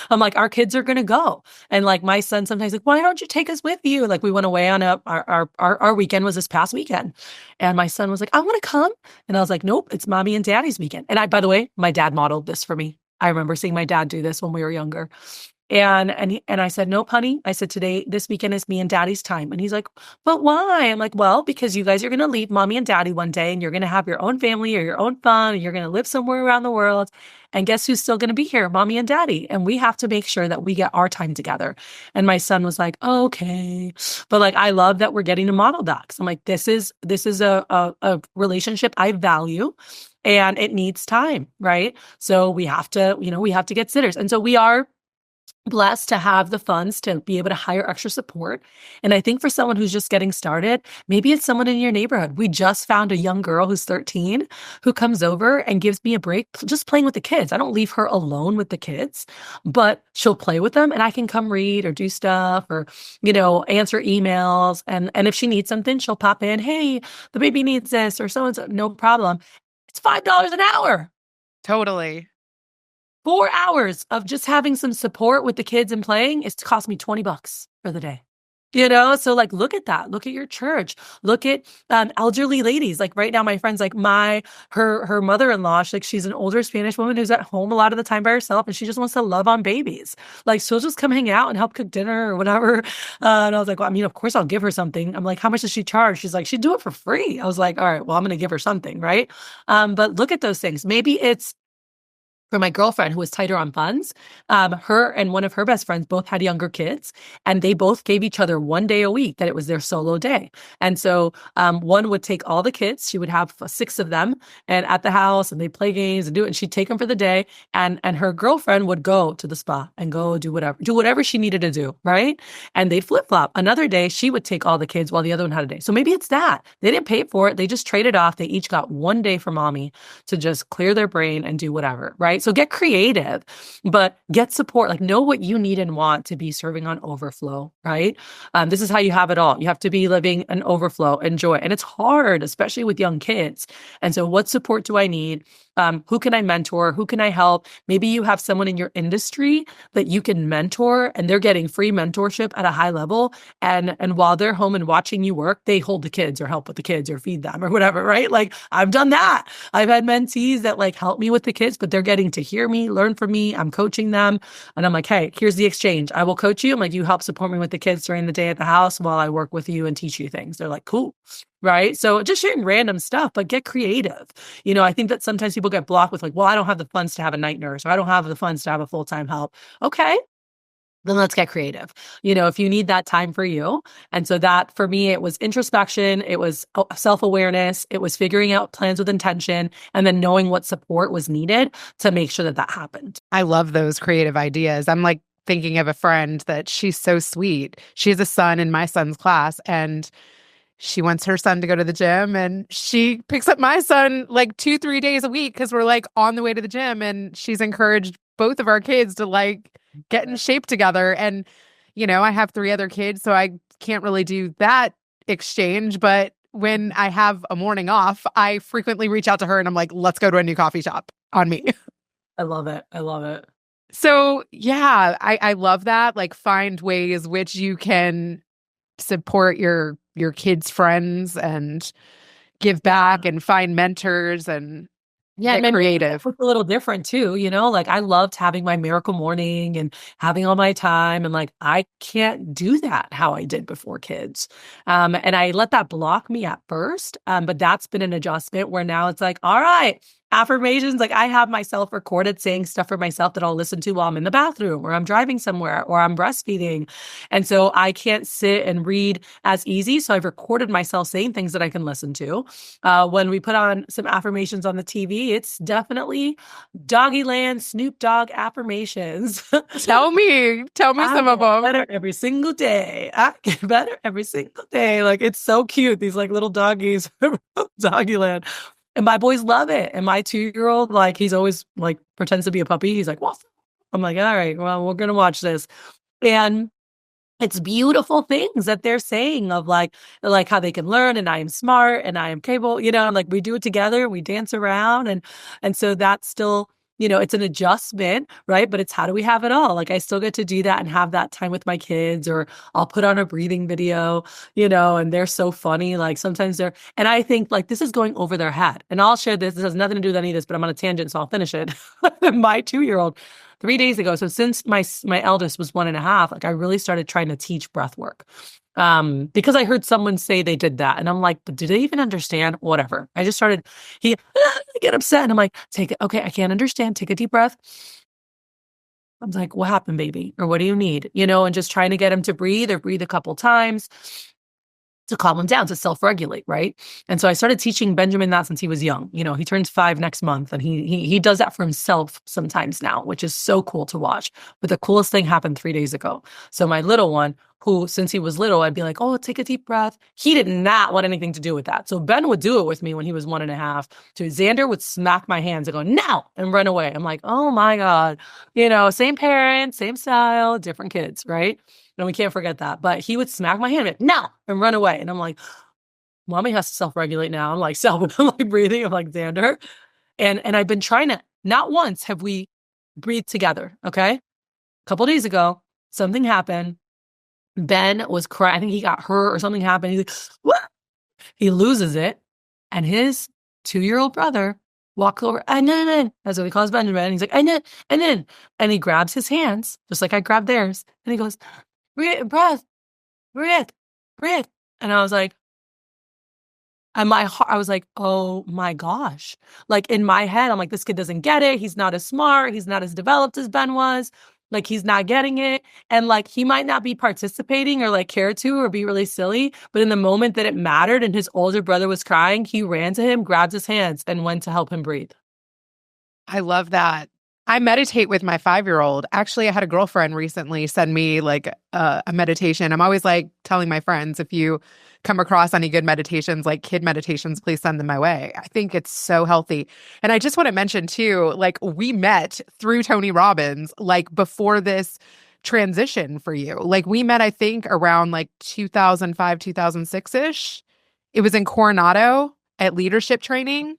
I'm like, our kids are going to go. And like my son sometimes like, why don't you take us with you? Like we went away on our weekend was this past weekend. And my son was like, I want to come. And I was like, nope, it's mommy and daddy's weekend. And by the way, my dad modeled this for me. I remember seeing my dad do this when we were younger. And I said, nope, honey. I said, this weekend is me and daddy's time. And he's like, but why? I'm like, well, because you guys are going to leave mommy and daddy one day and you're going to have your own family or your own fun. And you're going to live somewhere around the world. And guess who's still going to be here? Mommy and daddy. And we have to make sure that we get our time together. And my son was like, okay. But like, I love that we're getting to model that. 'Cause I'm like, this is a relationship I value. And it needs time, right? So we have to get sitters. And so we are blessed to have the funds to be able to hire extra support. And I think for someone who's just getting started, maybe it's someone in your neighborhood. We just found a young girl who's 13 who comes over and gives me a break just playing with the kids. I don't leave her alone with the kids, but she'll play with them and I can come read or do stuff or, answer emails. And if she needs something, she'll pop in, hey, the baby needs this or so-and-so, no problem. It's $5 an hour. Totally. 4 hours of just having some support with the kids and playing, it's cost me $20 for the day. So like, look at that. Look at your church. Look at elderly ladies. Like right now, my friends, like her mother-in-law, she's an older Spanish woman who's at home a lot of the time by herself, and she just wants to love on babies. Like she'll just come hang out and help cook dinner or whatever. And I was like, well, I mean, of course I'll give her something. I'm like, how much does she charge? She's like, she'd do it for free. I was like, all right, well, I'm going to give her something, right? But look at those things. Maybe it's for my girlfriend who was tighter on funds, her and one of her best friends both had younger kids, and they both gave each other 1 day a week that it was their solo day. And so one would take all the kids, she would have 6 of them and at the house, and they'd play games and do it, and she'd take them for the day, and her girlfriend would go to the spa and go do whatever she needed to do, right? And they'd flip-flop. Another day, she would take all the kids while the other one had a day. So maybe it's that. They didn't pay for it. They just traded off. They each got 1 day for mommy to just clear their brain and do whatever, right? So get creative, but get support. Like know what you need and want to be serving on overflow, right? This is how you have it all. You have to be living an overflow and joy. And it's hard, especially with young kids. And so what support do I need? Who can I mentor? Who can I help? Maybe you have someone in your industry that you can mentor and they're getting free mentorship at a high level. And while they're home and watching you work, they hold the kids or help with the kids or feed them or whatever, right? Like I've done that. I've had mentees that like help me with the kids, but they're getting to hear me, learn from me. I'm coaching them. And I'm like, hey, here's the exchange. I will coach you. I'm like, you help support me with the kids during the day at the house while I work with you and teach you things. They're like, cool. Right. So just sharing random stuff, but get creative. I think that sometimes people get blocked with like, well, I don't have the funds to have a night nurse or I don't have the funds to have a full-time help. Okay. Then let's get creative. If you need that time for you. And so that for me, it was introspection. It was self-awareness. It was figuring out plans with intention and then knowing what support was needed to make sure that happened. I love those creative ideas. I'm like thinking of a friend that she's so sweet. She has a son in my son's class and she wants her son to go to the gym and she picks up my son like 2-3 days a week because we're like on the way to the gym, and she's encouraged both of our kids to like get in shape together. And, I have 3 other kids, so I can't really do that exchange. But when I have a morning off, I frequently reach out to her and I'm like, let's go to a new coffee shop on me. I love it. I love it. So yeah, I love that. Like find ways which you can support your kids' friends and give back and find mentors and get creative. It's a little different too, like I loved having my miracle morning and having all my time. And like, I can't do that how I did before kids. And I let that block me at first. But that's been an adjustment where now it's like, all right, affirmations. Like I have myself recorded saying stuff for myself that I'll listen to while I'm in the bathroom or I'm driving somewhere or I'm breastfeeding. And so I can't sit and read as easy. So I've recorded myself saying things that I can listen to. When we put on some affirmations on the TV, it's definitely Doggyland Snoop Dogg affirmations. Tell me some of them. Better every single day. I get better every single day. Like it's so cute. These like little doggies from Doggyland. And my boys love it. And my 2-year-old, like, he's always like pretends to be a puppy. He's like, well, I'm like, all right, well, we're going to watch this. And it's beautiful things that they're saying of like how they can learn and I am smart and I am capable, and like we do it together, we dance around. And so that's still, it's an adjustment, right? But it's how do we have it all? Like I still get to do that and have that time with my kids, or I'll put on a breathing video, and they're so funny. Like sometimes and I think like this is going over their head, and I'll share this. This has nothing to do with any of this, but I'm on a tangent, so I'll finish it. My 2-year-old 3 days ago. So since my eldest was 1.5, like I really started trying to teach breath work. Because I heard someone say they did that. And I'm like, but do they even understand? Whatever. I just started, I get upset. And I'm like, okay, I can't understand. Take a deep breath. I'm like, what happened, baby? Or what do you need? And just trying to get him to breathe or breathe a couple times. to calm him down, to self-regulate, right? And so I started teaching Benjamin that since he was young. He turns 5 next month, and he does that for himself sometimes now, which is so cool to watch. But the coolest thing happened 3 days ago. So my little one, who since he was little, I'd be like, oh, take a deep breath. He did not want anything to do with that. So Ben would do it with me when he was 1.5. So Xander would smack my hands and go, no, and run away. I'm like, oh my God, same parents, same style, different kids, right? And we can't forget that. But he would smack my hand, no, and run away. And I'm like, mommy has to self-regulate now. I'm like, I'm like breathing. I'm like, Xander. And I've been trying to, not once have we breathed together. Okay. A couple days ago, something happened. Ben was crying. I think he got hurt or something happened. He's like, what? He loses it. And his 2-year-old brother walks over, and then, that's what he calls Benjamin. And he's like, and then, and he grabs his hands, just like I grabbed theirs. And he goes, breathe. And I was like, I was like, oh my gosh. Like in my head, I'm like, this kid doesn't get it. He's not as smart. He's not as developed as Ben was. Like he's not getting it. And like, he might not be participating or like care to or be really silly. But in the moment that it mattered and his older brother was crying, he ran to him, grabbed his hands, and went to help him breathe. I love that. I meditate with my 5-year-old. Actually, I had a girlfriend recently send me like a meditation. I'm always like telling my friends, if you come across any good meditations, like kid meditations, please send them my way. I think it's so healthy. And I just want to mention too, like we met through Tony Robbins, like before this transition for you. Like we met, I think around like 2005, 2006-ish. It was in Coronado at leadership training.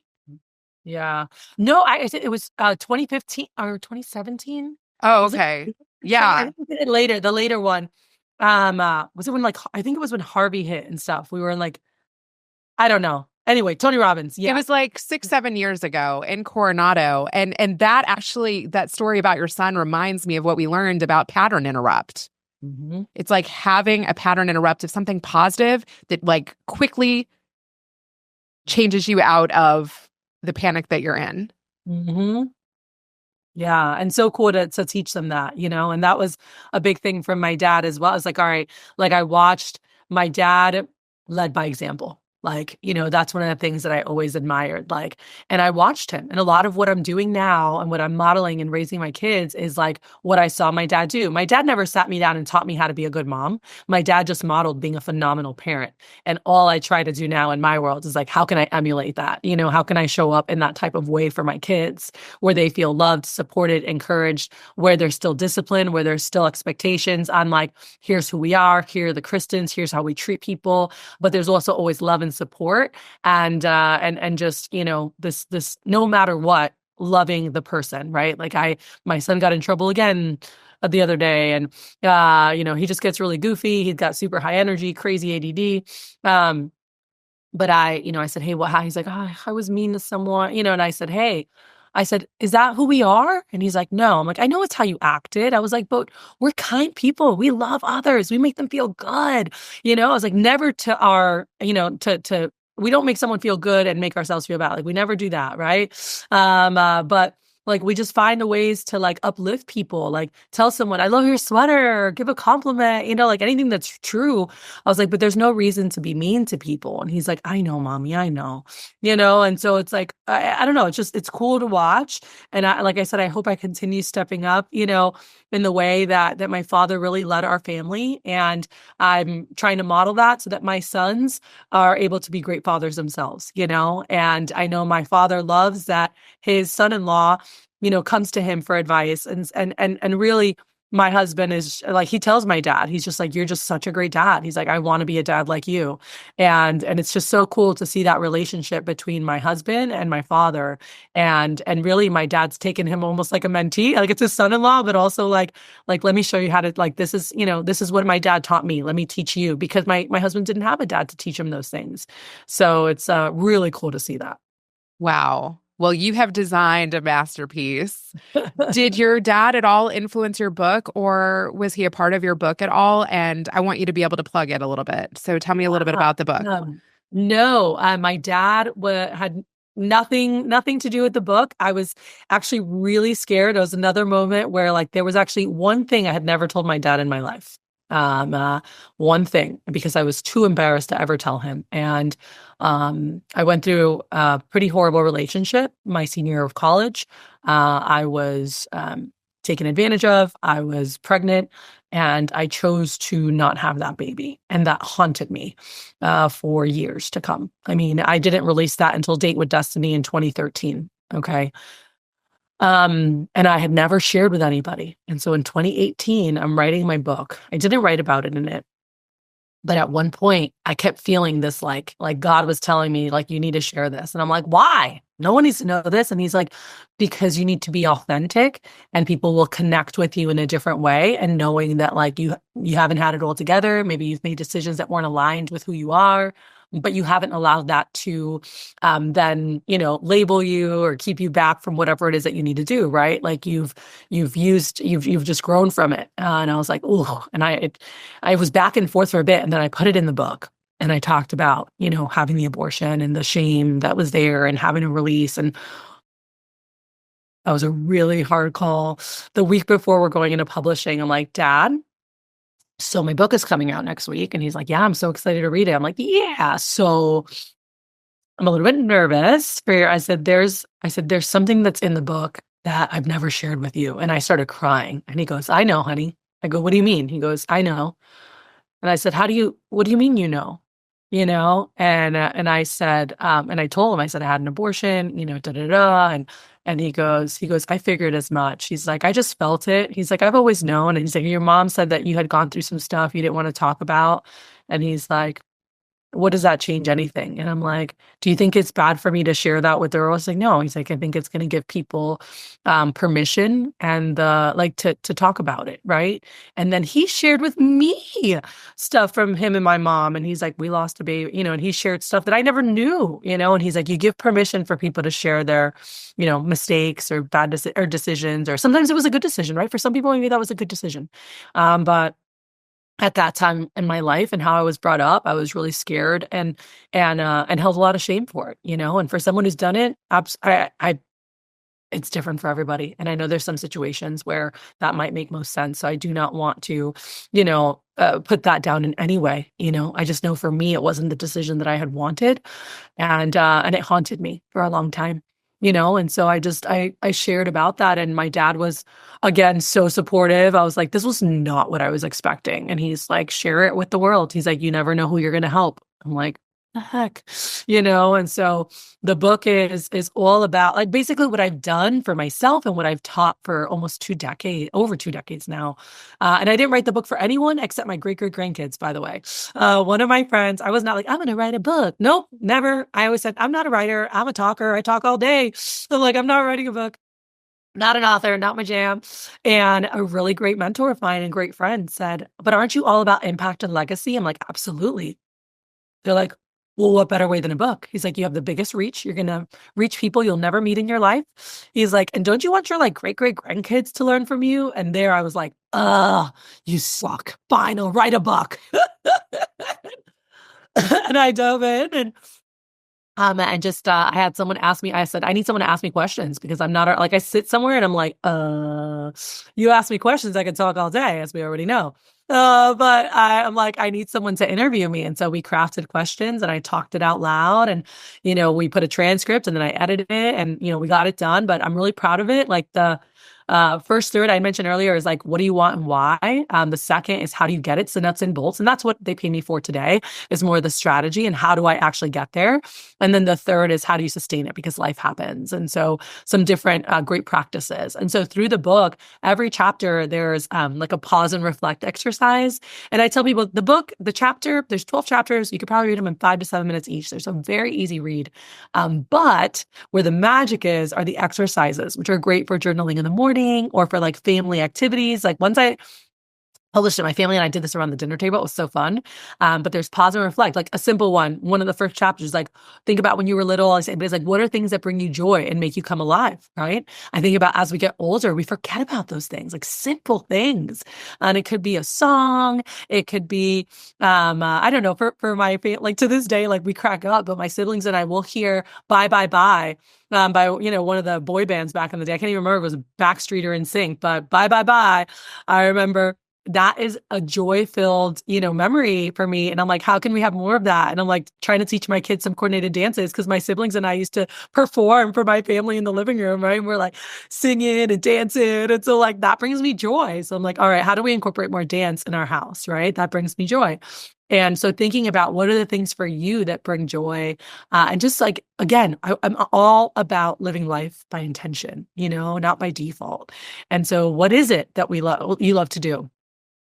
Yeah. No, it was 2015 or 2017. Oh, okay. Yeah. I think we did it later, the later one. Was it when I think it was when Harvey hit and stuff. We were in I don't know. Anyway, Tony Robbins. Yeah. It was like 6-7 years ago in Coronado. And that actually, that story about your son reminds me of what we learned about pattern interrupt. Mm-hmm. It's like having a pattern interrupt of something positive that like quickly changes you out of the panic that you're in. Mm-hmm. Yeah. And so cool to teach them that, and that was a big thing from my dad as well. It's like, all right, like I watched my dad led by example. That's one of the things that I always admired. And I watched him. And a lot of what I'm doing now and what I'm modeling and raising my kids is like what I saw my dad do. My dad never sat me down and taught me how to be a good mom. My dad just modeled being a phenomenal parent. And all I try to do now in my world is like, how can I emulate that? How can I show up in that type of way for my kids where they feel loved, supported, encouraged, where there's still discipline, where there's still expectations on like, here's who we are, here are the Christens, here's how we treat people. But there's also always love and support and just, this no matter what, loving the person, right? Like my son got in trouble again the other day and, he just gets really goofy. He's got super high energy, crazy ADD. But I said, hey, what, how? He's like, oh, I was mean to someone, and I said, hey, is that who we are? And he's like, no. I'm like, I know it's how you acted. I was like, but we're kind people. We love others. We make them feel good. I was like, never to our, we don't make someone feel good and make ourselves feel bad. Like we never do that. Right. But like, we just find the ways to like uplift people, like tell someone, I love your sweater, or give a compliment, like anything that's true. I was like, but there's no reason to be mean to people. And he's like, I know, mommy, I know, and so it's like, I don't know. It's cool to watch. And like I said, I hope I continue stepping up, in the way that my father really led our family. And I'm trying to model that so that my sons are able to be great fathers themselves, and I know my father loves that his son-in-law, comes to him for advice. And really, my husband is like, he tells my dad, he's just like, you're just such a great dad. He's like, I want to be a dad like you. And it's just so cool to see that relationship between my husband and my father. And really, my dad's taken him almost like a mentee, like it's his son-in-law, but also like, let me show you how to, like, this is what my dad taught me. Let me teach you, because my husband didn't have a dad to teach him those things. So it's really cool to see that. Wow. Well, you have designed a masterpiece. Did your dad at all influence your book, or was he a part of your book at all? And I want you to be able to plug it a little bit. So tell me a little bit about the book. No, my dad had nothing to do with the book. I was actually really scared. It was another moment where like there was actually one thing I had never told my dad in my life. one thing, because I was too embarrassed to ever tell him. And I went through a pretty horrible relationship my senior year of college. I was taken advantage of. I was pregnant, and I chose to not have that baby. And that haunted me for years to come. I mean, I didn't release that until Date with Destiny in 2013. Okay. And I had never shared with anybody. And so in 2018, I'm writing my book. I didn't write about it in it. But at one point, I kept feeling this like God was telling me, like, you need to share this. And I'm like, why? No one needs to know this. And he's like, because you need to be authentic, and people will connect with you in a different way. And knowing that, like, you haven't had it all together. Maybe you've made decisions that weren't aligned with who you are, but you haven't allowed that to then, label you or keep you back from whatever it is that you need to do, right? Like you've just grown from it. And I was like, oh, and I was back and forth for a bit, and then I put it in the book. And I talked about, having the abortion and the shame that was there and having to release. And that was a really hard call. The week before we're going into publishing, I'm like, Dad, so my book is coming out next week. And he's like, yeah, I'm so excited to read it. I'm like, yeah. So I'm a little bit nervous. I said, there's something that's in the book that I've never shared with you. And I started crying. And he goes, I know, honey. I go, what do you mean? He goes, I know. And I said, what do you mean, And I said, and I told him, I said, I had an abortion, da, da, da. And he goes, I figured as much. He's like, I just felt it. He's like, I've always known. And he's like, your mom said that you had gone through some stuff you didn't want to talk about. And he's like, what does that change anything? And I'm like, do you think it's bad for me to share that with the girls? Like, no. He's like, I think it's going to give people permission and to talk about it, right? And then he shared with me stuff from him and my mom, and he's like, we lost a baby, and he shared stuff that I never knew, and he's like, you give permission for people to share their, mistakes or bad decisions, or sometimes it was a good decision, right? For some people, maybe that was a good decision, but at that time in my life and how I was brought up, I was really scared and held a lot of shame for it, and for someone who's done it, it's different for everybody. And I know there's some situations where that might make most sense. So I do not want to, put that down in any way. I just know for me, it wasn't the decision that I had wanted, and it haunted me for a long time. And so I shared about that, and my dad was, again, so supportive. I was like, this was not what I was expecting. And he's like, share it with the world. He's like, you never know who you're going to help. I'm like, the heck, and so the book is all about, like, basically what I've done for myself and what I've taught for almost over 2 decades now. And I didn't write the book for anyone except my great-great-grandkids, by the way. One of my friends, I was not like, I'm going to write a book. Nope, never. I always said, I'm not a writer. I'm a talker. I talk all day. So, like, I'm not writing a book. Not an author, not my jam. And a really great mentor of mine and great friend said, but aren't you all about impact and legacy? I'm like, absolutely. They're like, well, what better way than a book? He's like, you have the biggest reach. You're going to reach people you'll never meet in your life. He's like, and don't you want your, like, great-great-grandkids to learn from you? And there I was like, you suck. Fine, I'll write a book. And I dove in, and just I had someone ask me, I said, I need someone to ask me questions, because I'm not, like, I sit somewhere and I'm like, you ask me questions, I can talk all day, as we already know. But I'm like, I need someone to interview me. And so we crafted questions, and I talked it out loud, and, we put a transcript, and then I edited it, and, we got it done. But I'm really proud of it. Like, the first third I mentioned earlier is like, what do you want and why? The second is, how do you get it? So nuts and bolts. And that's what they pay me for today, is more the strategy and how do I actually get there? And then the third is, how do you sustain it? Because life happens. And so some different great practices. And so through the book, every chapter, there's like a pause and reflect exercise. And I tell people, the chapter, there's 12 chapters. You could probably read them in 5 to 7 minutes each. There's a very easy read. But where the magic is are the exercises, which are great for journaling in the morning, or for, like, family activities. Like, once I published it, my family and I did this around the dinner table. It was so fun. But there's pause and reflect, like a simple one. One of the first chapters, like, think about when you were little. I said, but it's like, what are things that bring you joy and make you come alive, right? I think about, as we get older, we forget about those things, like simple things. And it could be a song. It could be, I don't know, for my family, like, to this day, like, we crack up, but my siblings and I will hear Bye, Bye, Bye. By, one of the boy bands back in the day. I can't even remember if it was Backstreet or NSYNC, but Bye, Bye, Bye. I remember that is a joy-filled, memory for me. And I'm like, how can we have more of that? And I'm like trying to teach my kids some coordinated dances because my siblings and I used to perform for my family in the living room, right? And we're like singing and dancing. And so like that brings me joy. So I'm like, all right, how do we incorporate more dance in our house, right? That brings me joy. And so thinking about what are the things for you that bring joy, and just like, again, I'm all about living life by intention, not by default. And so what is it that you love to do?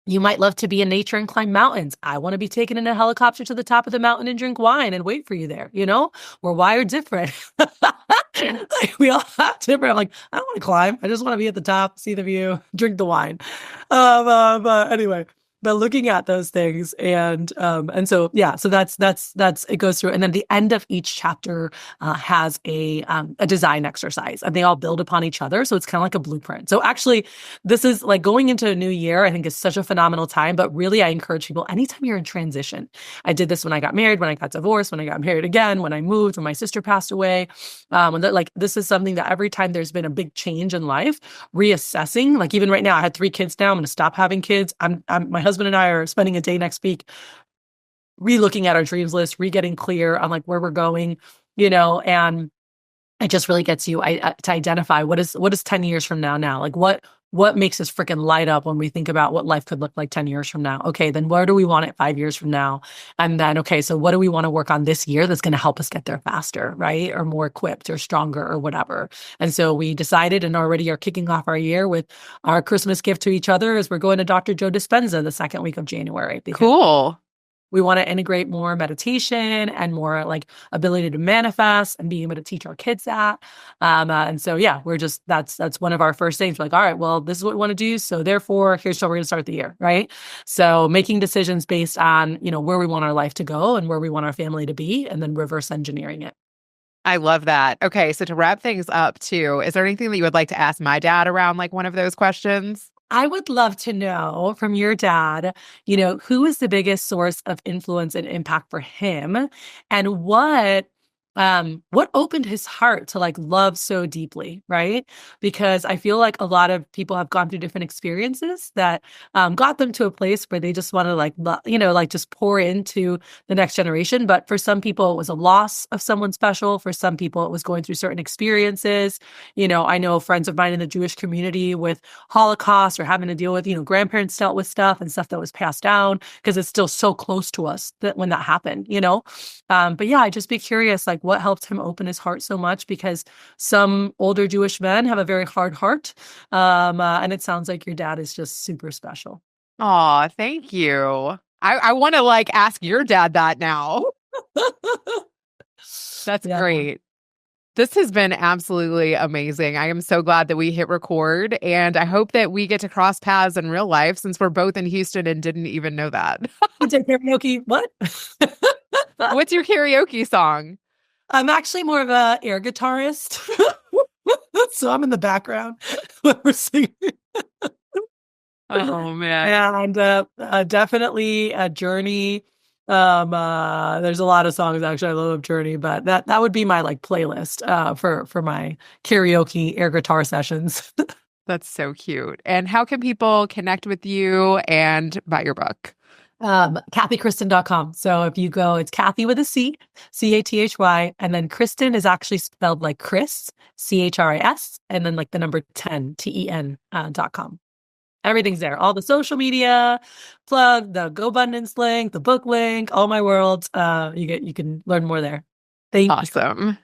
You might love to be in nature and climb mountains. I want to be taken in a helicopter to the top of the mountain and drink wine and wait for you there. We're wired different. Like we all have different. I'm like, I don't want to climb. I just want to be at the top, see the view, drink the wine. But anyway, but looking at those things and so yeah, so that's it goes through, and then the end of each chapter has a design exercise, and they all build upon each other. So it's kind of like a blueprint. So actually, this is like going into a new year. I think is such a phenomenal time. But really, I encourage people anytime you're in transition. I did this when I got married, when I got divorced, when I got married again, when I moved, when my sister passed away. Like this is something that every time there's been a big change in life, reassessing. Like even right now, I had 3 kids now. I'm going to stop having kids. My husband and I are spending a day next week re-looking at our dreams list, re-getting clear on like where we're going, and it just really gets you to identify what is 10 years from now. Like what makes us freaking light up when we think about what life could look like 10 years from now? Okay, then where do we want it 5 years from now? And then, okay, so what do we want to work on this year that's going to help us get there faster, right? Or more equipped or stronger or whatever. And so we decided and already are kicking off our year with our Christmas gift to each other as we're going to Dr. Joe Dispenza the second week of January. Cool. We want to integrate more meditation and more like ability to manifest and being able to teach our kids that. And so, yeah, we're just, that's one of our first things. We're like, all right, well, this is what we want to do. So therefore, here's how we're going to start the year, right? So making decisions based on, where we want our life to go and where we want our family to be, and then reverse engineering it. I love that. Okay, so to wrap things up too, is there anything that you would like to ask my dad around like one of those questions? I would love to know from your dad, who is the biggest source of influence and impact for him, and what opened his heart to like love so deeply, right? Because I feel like a lot of people have gone through different experiences that got them to a place where they just want to like just pour into the next generation. But for some people, it was a loss of someone special. For some people, it was going through certain experiences. I know friends of mine in the Jewish community with Holocaust or having to deal with, grandparents dealt with stuff and stuff that was passed down because it's still so close to us that when that happened, but yeah, I'd just be curious, like what helped him open his heart so much, because some older Jewish men have a very hard heart. And it sounds like your dad is just super special. Aw, thank you. I want to like ask your dad that now. That's great. This has been absolutely amazing. I am so glad that we hit record, and I hope that we get to cross paths in real life since we're both in Houston and didn't even know that. Karaoke, what? What's your karaoke song? I'm actually more of an air guitarist. So I'm in the background when we're singing. Oh, man. And definitely a Journey. There's a lot of songs actually. I love Journey, but that would be my like playlist for my karaoke air guitar sessions. That's so cute. And how can people connect with you and buy your book? CathyChristen.com. So if you go, it's Cathy with a C, Cathy, and then Christen is actually spelled like Chris, Chris, and then like the number 10, TEN.com. Everything's there. All the social media, plug, the GoBundance link, the book link, all my worlds. You can learn more there. Thank you. Awesome.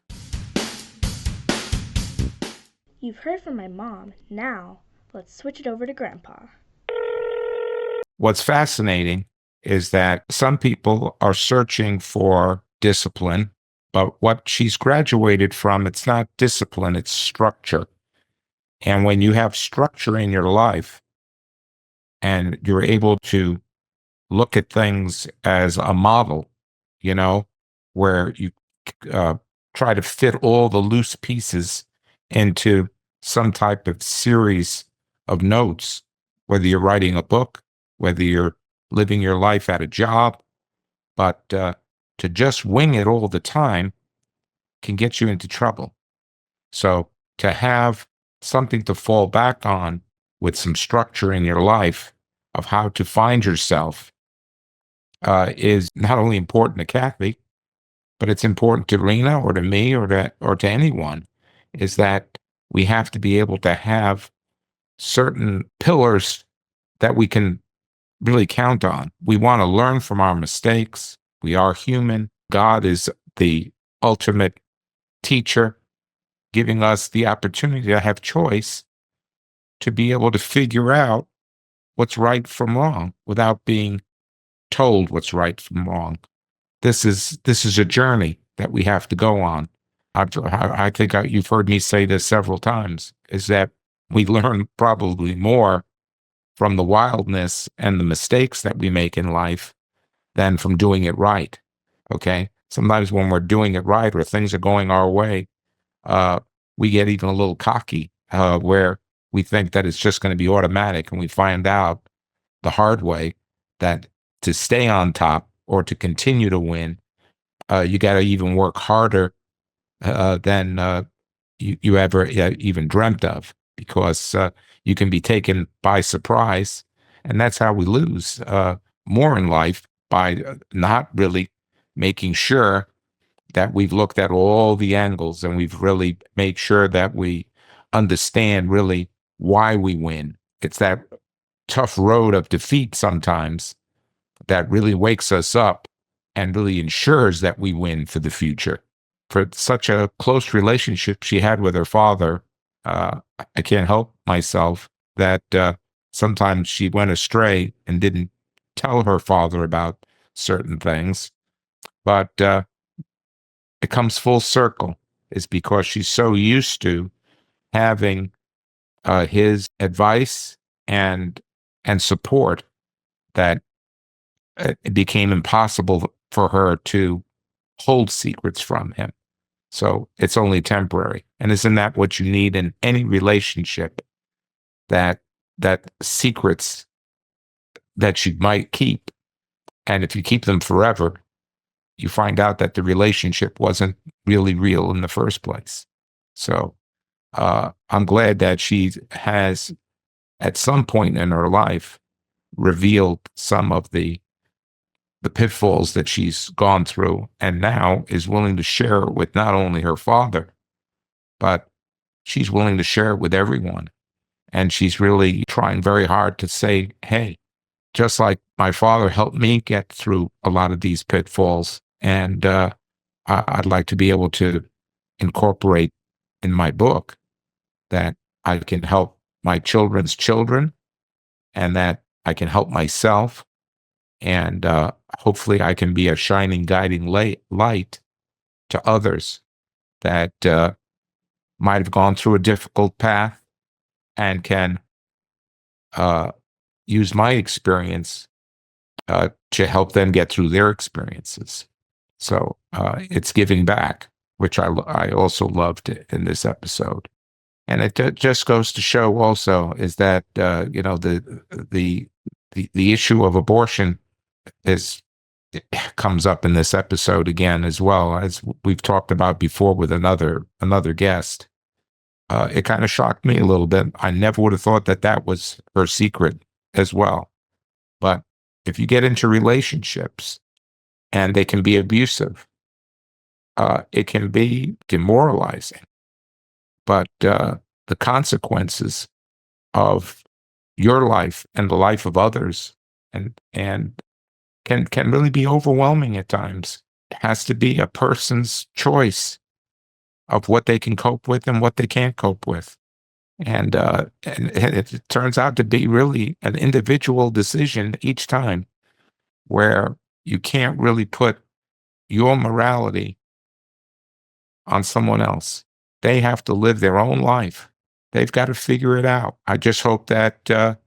You've heard from my mom. Now, let's switch it over to Grandpa. What's fascinating is that some people are searching for discipline, but what she's graduated from, it's not discipline, it's structure. And when you have structure in your life and you're able to look at things as a model, where you try to fit all the loose pieces into some type of series of notes, whether you're writing a book, whether you're living your life at a job, but to just wing it all the time can get you into trouble. So to have something to fall back on with some structure in your life of how to find yourself is not only important to Kathy, but it's important to Reena or to me or to anyone, is that we have to be able to have certain pillars that we can really count on. We want to learn from our mistakes. We are human. God is the ultimate teacher, giving us the opportunity to have choice, to be able to figure out what's right from wrong without being told what's right from wrong. This is a journey that we have to go on. I think you've heard me say this several times, is that we learn probably more from the wildness and the mistakes that we make in life than from doing it right. Okay? Sometimes when we're doing it right or things are going our way, we get even a little cocky, where we think that it's just going to be automatic, and we find out the hard way that to stay on top or to continue to win, you got to even work harder than you ever even dreamt of, because you can be taken by surprise, and that's how we lose more in life, by not really making sure that we've looked at all the angles and we've really made sure that we understand really why we win. It's that tough road of defeat sometimes that really wakes us up and really ensures that we win for the future. For such a close relationship she had with her father, I can't help myself that sometimes she went astray and didn't tell her father about certain things. But it comes full circle, is because she's so used to having his advice and support that it became impossible for her to hold secrets from him. So it's only temporary. And isn't that what you need in any relationship? That secrets that you might keep, and if you keep them forever, you find out that the relationship wasn't really real in the first place. So I'm glad that she has, at some point in her life, revealed some of the pitfalls that she's gone through, and now is willing to share it with not only her father, but she's willing to share it with everyone. And she's really trying very hard to say, hey, just like my father helped me get through a lot of these pitfalls, and I'd like to be able to incorporate in my book that I can help my children's children, and that I can help myself, and hopefully I can be a shining, guiding light to others that might have gone through a difficult path, and can use my experience to help them get through their experiences. So it's giving back, which I also loved in this episode. And it just goes to show also is that the issue of abortion comes up in this episode again, as well as we've talked about before with another guest. It kind of shocked me a little bit. I never would have thought that was her secret as well. But if you get into relationships and they can be abusive, it can be demoralizing. But the consequences of your life and the life of others and can really be overwhelming at times. It has to be a person's choice of what they can cope with and what they can't cope with. And it turns out to be really an individual decision each time, where you can't really put your morality on someone else. They have to live their own life. They've got to figure it out. I just hope that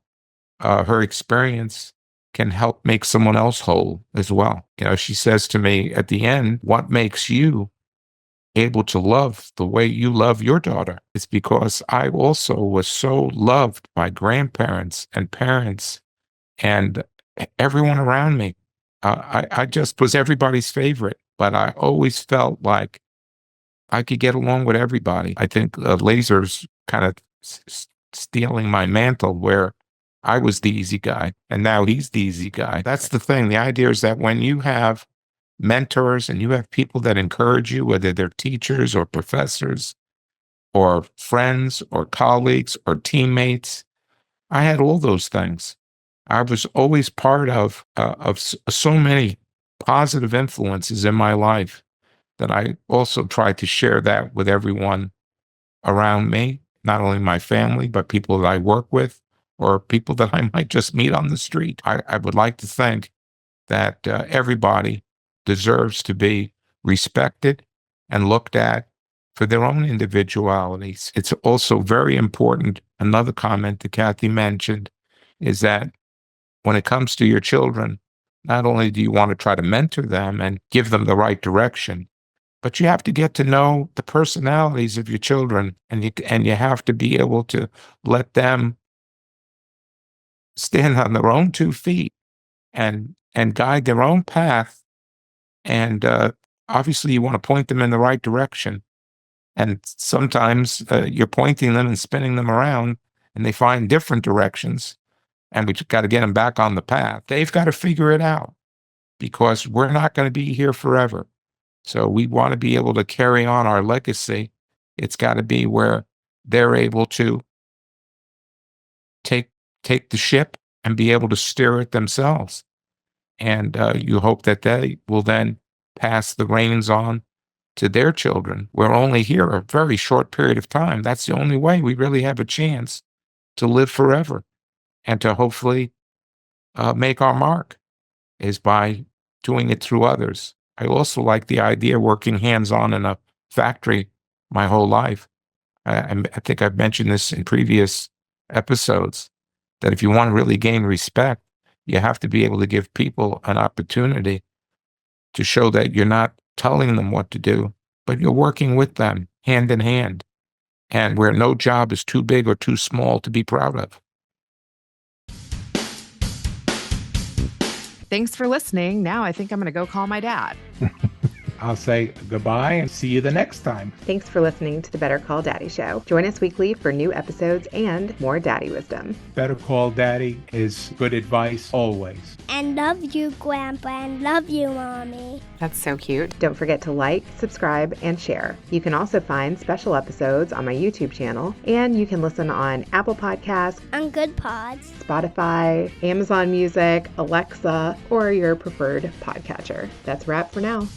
her experience can help make someone else whole as well. She says to me at the end, what makes you able to love the way you love your daughter? It's because I also was so loved by grandparents and parents and everyone around me. I just was everybody's favorite, but I always felt like I could get along with everybody. I think Laser's kind of stealing my mantle, where I was the easy guy, and now he's the easy guy. That's the thing. The idea is that when you have mentors and you have people that encourage you, whether they're teachers or professors or friends or colleagues or teammates, I had all those things. I was always part of so many positive influences in my life that I also tried to share that with everyone around me, not only my family, but people that I work with or people that I might just meet on the street. I would like to think that everybody deserves to be respected and looked at for their own individualities. It's also very important. Another comment that Cathy mentioned is that when it comes to your children, not only do you want to try to mentor them and give them the right direction, but you have to get to know the personalities of your children, and you have to be able to let them stand on their own 2 feet and guide their own path. And obviously, you want to point them in the right direction. And sometimes you're pointing them and spinning them around, and they find different directions. And we got to get them back on the path. They've got to figure it out because we're not going to be here forever. So we want to be able to carry on our legacy. It's got to be where they're able to take the ship and be able to steer it themselves. And you hope that they will then pass the reins on to their children. We're only here a very short period of time. That's the only way we really have a chance to live forever and to hopefully make our mark is by doing it through others. I also like the idea of working hands-on in a factory my whole life. I think I've mentioned this in previous episodes, that if you want to really gain respect, you have to be able to give people an opportunity to show that you're not telling them what to do, but you're working with them hand in hand, and where no job is too big or too small to be proud of. Thanks for listening. Now I think I'm going to go call my dad. I'll say goodbye and see you the next time. Thanks for listening to the Better Call Daddy Show. Join us weekly for new episodes and more daddy wisdom. Better Call Daddy is good advice always. And love you, Grandpa, and love you, Mommy. That's so cute. Don't forget to like, subscribe, and share. You can also find special episodes on my YouTube channel, and you can listen on Apple Podcasts, On Good Pods. Spotify, Amazon Music, Alexa, or your preferred podcatcher. That's a wrap for now.